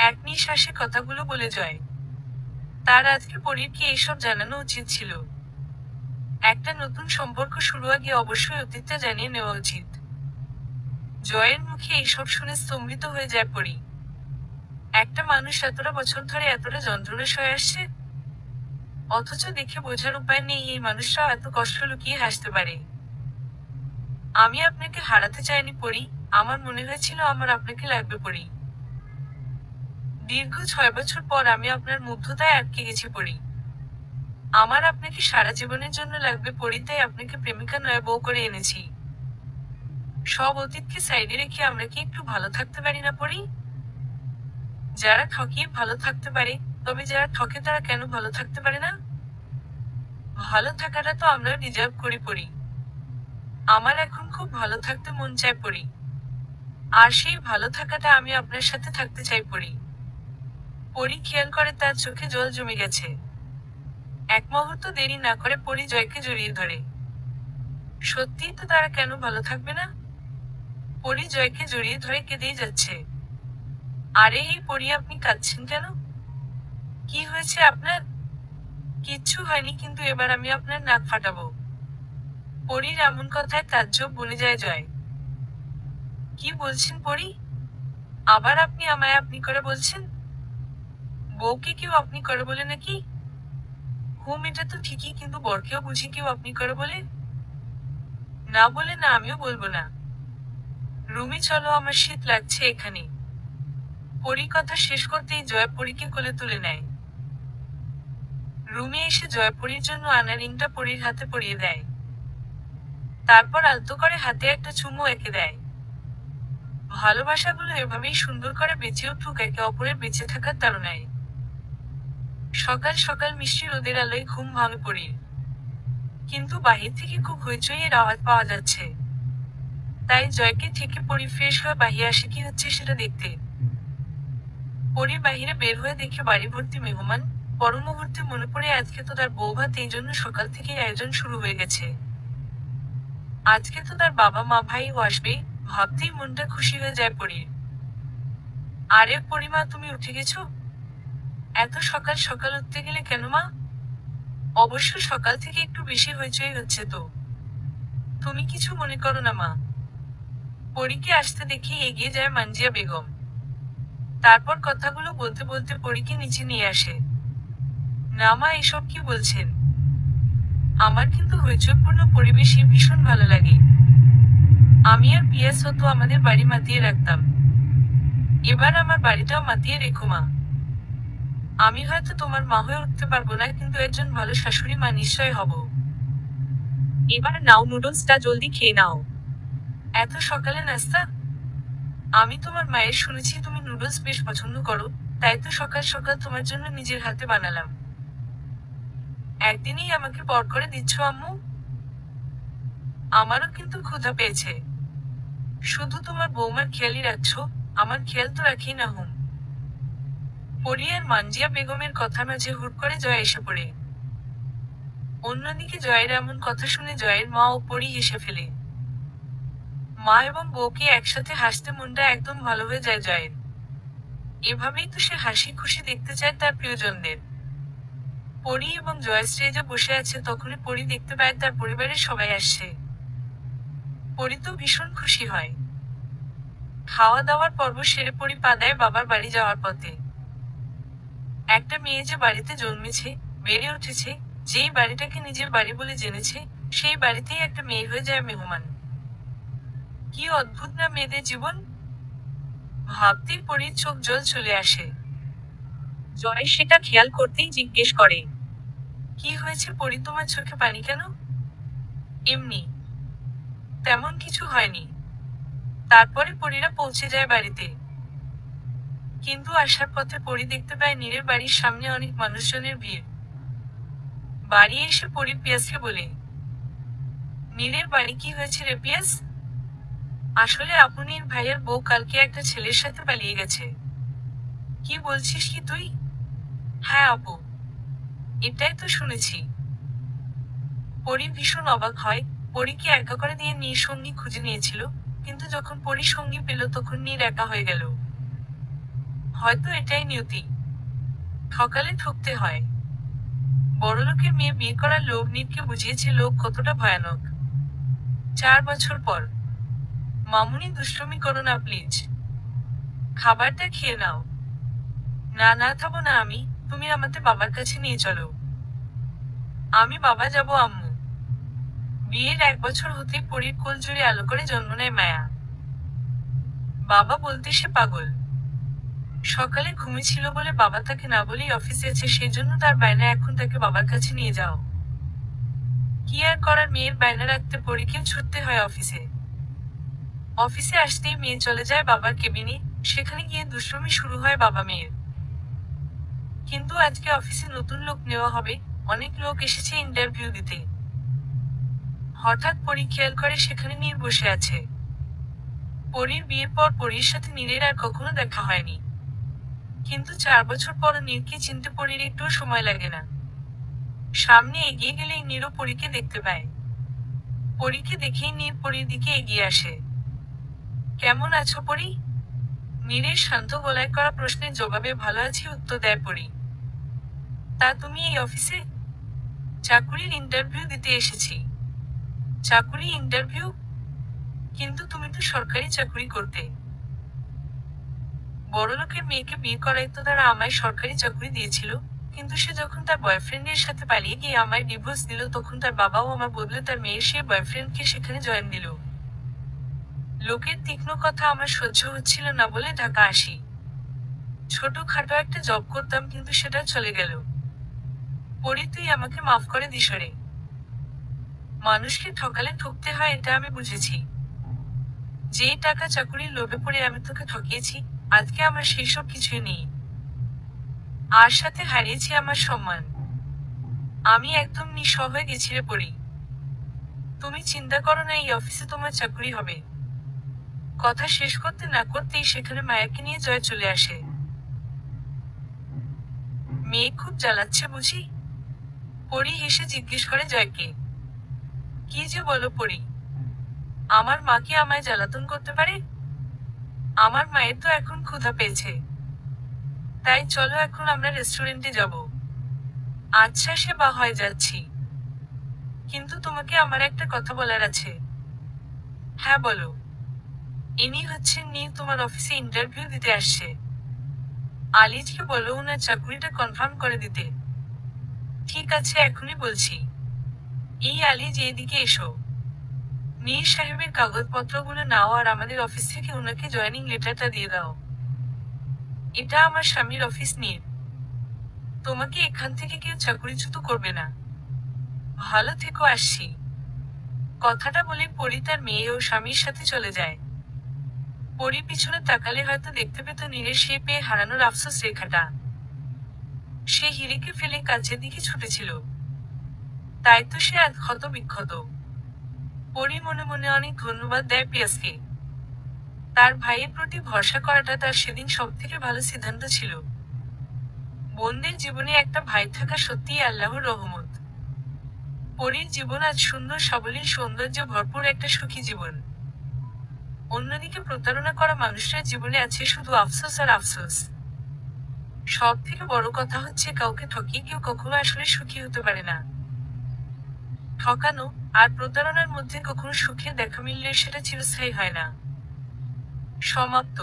এক নিঃশ্বাসে কথাগুলো বলে জয়। তার আজকে পরীরকে এইসব জানানো উচিত ছিল। একটা নতুন সম্পর্ক শুরু আগে অবশ্যই অতীতটা জানিয়ে নেওয়া উচিত। জয়ের মুখে এইসব শুনে স্তম্ভিত হয়ে যায় পরী। একটা মানুষ এতটা বছর ধরে এতটা যন্ত্রণা সয়ে আসছে, অথচ দেখে বোঝার উপায় নেই এই মানুষটাও এত কষ্ট লুকিয়ে হাসতে পারে। আমি আপনাকে হারাতে চাইনি পরী, আমার মনে হয়েছিল আমার আপনাকে লাগবে পরী। দীর্ঘ 6 বছর পর আমি আপনার মুগ্ধতায় আটকে গেছি পরী। আমার আপনাকে সারা জীবনের জন্য লাগবে পরী, তাই আপনাকে প্রেমিকা নয় বউ করে এনেছি। সব অতীতকে সাইডে রেখে আমরা কি একটু ভালো থাকতে পারি না পরি? যারা ঠকিয়ে ভালো থাকতে পারে, তবে যারা ঠকে তারা কেন ভালো থাকতে পারে না? ভালো থাকাটা তো আমরা ডিজার্ভ করি পরি। আমার এখন খুব ভালো থাকতে মন চায় পরি। আর সেই ভালো থাকাটা আমি আপনার সাথে থাকতে চাই পরি। পরি খেয়াল করে তার চোখে জল জমে গেছে। এক মুহূর্ত দেরি না করে পরি জয়কে জড়িয়ে ধরে। সত্যিই তো তারা কেন ভালো থাকবে না? পরি জয়কে জড়িয়ে ধরে কেঁদেই যাচ্ছে। আরে এই পরি, আপনি কাঁদছেন কেন? কি হয়েছে আপনার? কিচ্ছু হয়নি, কিন্তু এবার আমি আপনার নাক ফাটাবো। পরির এমন কথায় তাজ্জব বনে যায় জয়। কি বলছেন পরি? আবার আপনি আমায় আপনি করে বলছেন? বউকে কেউ আপনি করে বলে নাকি? হুম, এটা তো ঠিকই, কিন্তু বরকেও বুঝি কেউ আপনি করে বলে? না বলে না, আমিও বলবো না। রুমে চলো, আমার শীত লাগছে এখানে। পরি কথা শেষ করতেই জয় পরিকে কোলে তুলে নেয়। রুমে এসে জয় পরির জন্য আনা রিংটা পরির হাতে পরিয়ে দেয়। তারপর আলতো করে হাতে একটা চুমু এঁকে দেয়। ভালোবাসাগুলো এভাবেই সুন্দর করে বেঁচে উঠুক একে অপরের বেঁচে থাকার তাড়নায়। সকাল সকাল মিষ্টি রোদের আলোয় ঘুম ভাঙে পরির। কিন্তু বাহির থেকে খুব হইচইয়ের আওয়াজ পাওয়া যাচ্ছে। তাই জয়কে থেকে পরি ফ্রেশ হয়ে বাহিরে আসে কি হচ্ছে সেটা দেখতে। পরি বাহিরে বের হয়ে দেখে বাড়ি ভর্তি মেহমান। পর মুহূর্তে মনে পড়ে আজকে তো তার বউ ভাত, এই জন্য সকাল থেকেই আয়োজন শুরু হয়ে গেছে। আজকে তো তার বাবা মা ভাইও আসবে, ভাবতেই মনটা খুশি হয়ে যায় পরির। আরে পরিমা, তুমি উঠে গেছো? এত সকাল সকাল উঠতে গেলে কেন মা? অবশ্য সকাল থেকে একটু বেশি হইচই হচ্ছে তো। তুমি কিছু মনে করো না মা। পরীকে আসতে দেখে এগিয়ে যায় মানজিয়া বেগম। তারপর কথাগুলো বলতে বলতে পরীকে নিচে নিয়ে আসে। না মা, এসব কি বলছেন? আমার কিন্তু হইচইপূর্ণ পরিবেশই ভীষণ ভালো লাগে। আমি আর পিয়াস হতো আমাদের বাড়ি মাতিয়ে রাখতাম। এবার আমার বাড়িটাও মাতিয়ে রেখো মা। আমি হয়তো তোমার মা হয়ে উঠতে পারবো না, কিন্তু একজন ভালো শাশুড়ি মা নিশ্চয় হব। এবার নাও, নুডলসটা জলদি খেয়ে নাও। এত সকালে নাস্তা? আমি তোমার মায়ের শুনেছি তুমি নুডলস বেশ পছন্দ করো, তাই তো সকাল সকাল তোমার জন্য নিজের হাতে বানালাম। একদিনেই আমাকে পর করে দিচ্ছ আম্মু? আমারও কিন্তু ক্ষুধা পেয়েছে। শুধু তোমার বৌমার খেয়ালই রাখছো, আমার খেয়াল তো রাখি না হুম। পরি আর মানজিয়া বেগমের কথা মাঝে হুট করে জয় এসে পড়ে। অন্যদিকে জয়ের এমন কথা শুনে জয়ের মা ও পরি হেসে ফেলে। মা এবং বউকে একসাথে হাসতে মনটা একদম ভালো হয়ে যায় জয়ের। এভাবেই তো সে হাসি খুশি দেখতে চায় তার প্রিয়জনদের। পরি এবং জয় স্টেজে বসে আছে, তখনই পরি দেখতে পায় তার পরিবারের সবাই আসছে। পরি তো ভীষণ খুশি হয়। খাওয়া দাওয়ার পর্ব সেরে পরি পা দেয় বাবার বাড়ি যাওয়ার পথে। একটা মেয়ে যে বাড়িতে জন্মেছে, বেড়ে উঠেছে, যেই বাড়িটাকে নিজের বাড়ি বলে জেনেছে, সেই বাড়িতেই একটা মেয়ে হয়ে যায় মেহমান। কি অদ্ভুত না মেয়েদের জীবন! ভাবতেই পরির চোখ জল চলে আসে। জয় সেটা খেয়াল করতেই জিজ্ঞেস করে, কি হয়েছে পরি, তোমার চোখে পানি কেন? এমনি, তেমন কিছু হয়নি। তারপরে পরীরা পৌঁছে যায় বাড়িতে। কিন্তু আসার পথে পরি দেখতে পায় নীরের বাড়ির সামনে অনেক মানুষজনের ভিড়। বাড়ি এসে পরি পিয়াসকে বলে, নীরের বাড়ি কি হয়েছে রে পিয়াস? আসলে আপনির ভাইয়ের বউ কালকে একটা ছেলের সাথে পালিয়ে গেছে। কি বলছিস কি তুই? হ্যাঁ আপু, এটাই তো শুনেছি। পরি ভীষণ অবাক হয়। পরীকে একা করে দিয়ে নীর সঙ্গী খুঁজে নিয়েছিল, কিন্তু যখন পরি সঙ্গী পেল তখন নীর একা হয়ে গেল। হয়তো এটাই নিয়তি। ঠকালে ঠকতে হয়। বড়লোকের মেয়ে বিয়ে করার লোভ নীরকে বুঝিয়েছে লোক কতটা ভয়ানক। 4 বছর পর। মামুনি, দুষ্টুমি করো না প্লিজ। খাবারটা খেয়ে নাও। না না, খাবো না আমি, তুমি আমাকে বাবার কাছে নিয়ে চলো। আমি বাবা যাব আম্মু। বিয়ের 1 বছর হতে পরীর কোল জুড়ে আলো করে জন্ম নেয় মায়া। বাবা বলতে সে পাগল। সকালে ঘুমিয়েছিল বলে বাবা তাকে না বলেই অফিসে আছে, সেই জন্য তার বায়না এখন তাকে বাবার কাছে নিয়ে যাও। কি আর করার, মেয়ের বায়না রাখতে পরীকেও ছুটতে হয় অফিসে। অফিসে আসতেই মেয়ে চলে যায় বাবার কেবিনে। সেখানে গিয়ে দুষ্টুমি শুরু হয় বাবা মেয়ের। কিন্তু আজকে অফিসে নতুন লোক নেওয়া হবে। অনেক লোক এসেছে ইন্টারভিউ দিতে। হঠাৎ পরি খেয়াল করে সেখানে নীর বসে আছে। পরীর বিয়ের পর পরীর সাথে নীরের আর কখনো দেখা হয়নি। কিন্তু 4 বছর পর নীরকে চিনতে পরীর একটু সময় লাগে না। সামনে এগিয়ে গেলেই নীরও পরীকে দেখতে পায়। পরীকে দেখেই নীর পরীর দিকে এগিয়ে আসে। কেমন আছো পরী? নীরের শান্ত গলায় করা প্রশ্নের জবাবে ভালো আছি উত্তর দেয় পরী। তা তুমি এই অফিসে? চাকুরির ইন্টারভিউ দিতে এসেছি। চাকুরি ইন্টারভিউ? কিন্তু তুমি তো সরকারি চাকুরি করতে। বড়লোকের মেয়েকে বিয়ে করাই তো তারা আমায় সরকারি চাকুরি দিয়েছিল। কিন্তু সে যখন তার বয়ফ্রেন্ডের সাথে পালিয়ে গিয়ে আমায় ডিভোর্স দিল তখন তার বাবাও আমার বদলে তার মেয়ের সেই বয়ফ্রেন্ডকে সেখানে জয়েন দিল। লোকের তীক্ষ্ণ কথা আমার সহ্য হচ্ছিল না বলে ঢাকা আসি। ছোটখাটো একটা জব করতাম কিন্তু সেটা চলে গেল। পরি তুই আমাকে মাফ করে দিস রে। মানুষকে ঠকালে ঠকতে হয় এটা আমি বুঝেছি। যেই টাকা চাকুরির লোভে পড়ে আমি তোকে ঠকিয়েছি, আজকে আমার সেই সব কিছুই নেই। আর সাথে হারিয়েছি আমার সম্মান। আমি একদম নিঃস্ব হয়ে গেছি রে পরি। তুমি চিন্তা করো না এই অফিসে তোমার চাকুরি হবে। কথা শেষ করতে না করতেই সেখানে মায়াকে নিয়ে জয় চলে আসে। মেয়ে খুব জ্বালাচ্ছে বুঝি? পরি হেসে জিজ্ঞেস করে জয়কে। কি যে বলো পরি? আমার মা কি আমায় জ্বালাতন করতে পারে? আমার মায়ের তো এখন ক্ষুধা পেয়েছে। তাই চলো এখন আমরা রেস্টুরেন্টে যাব। আচ্ছা সে বা হয় যাচ্ছি। কিন্তু তোমাকে আমার একটা কথা বলার আছে। হ্যাঁ বলো। ইনি হচ্ছেন নীর, তোমার অফিসে ইন্টারভিউ দিতে আসছে। আলিজকে বলো ওনার চাকরিটা কনফার্ম করে দিতে। ঠিক আছে এখনই বলছি। এই আলিজ এইদিকে এসো। মীর সাহেবের কাগজপত্রগুলো নাও আর আমাদের অফিস থেকে ওনাকে জয়েনিং লেটারটা দিয়ে দাও। এটা আমার স্বামীর অফিস নীর। তোমাকে এখান থেকে কেউ চাকরিচ্যুত করবে না। ভালো থেকো আসছি। কথাটা বলে পরি তার মেয়ে ও স্বামীর সাথে চলে যায়। পরি পিছনে তাকালে হয়তো দেখতে পেত নীরের সেই পেয়ে হারানোর আফসোস রেখাটা। সে হিরিকে ফেলে কাছের দিকে ছুটেছিল। তাই তো সে আজ ক্ষত বিক্ষত। পরি মনে মনে অনেক ধন্যবাদ দেয় পিয়াসকে। তার ভাইয়ের প্রতি ভরসা করাটা তার সেদিন সব থেকে ভালো সিদ্ধান্ত ছিল। বোনদের জীবনে একটা ভাই থাকা সত্যিই আল্লাহর রহমত। পরীর জীবন আজ সুন্দর সাবলীল সৌন্দর্যে ভরপুর একটা সুখী জীবন। অন্যদিকে প্রতারণা করা মানুষের জীবনে আছে শুধু আফসোস আর আফসোস। সব থেকে বড় কথা হচ্ছে কাউকে ঠকিয়ে কেউ কখনো আসলে সুখী হতে পারে না। ঠকানো আর প্রতারণার মধ্যে কখনো সুখের দেখা মিললে সেটা চিরস্থায়ী হয় না। সমাপ্ত।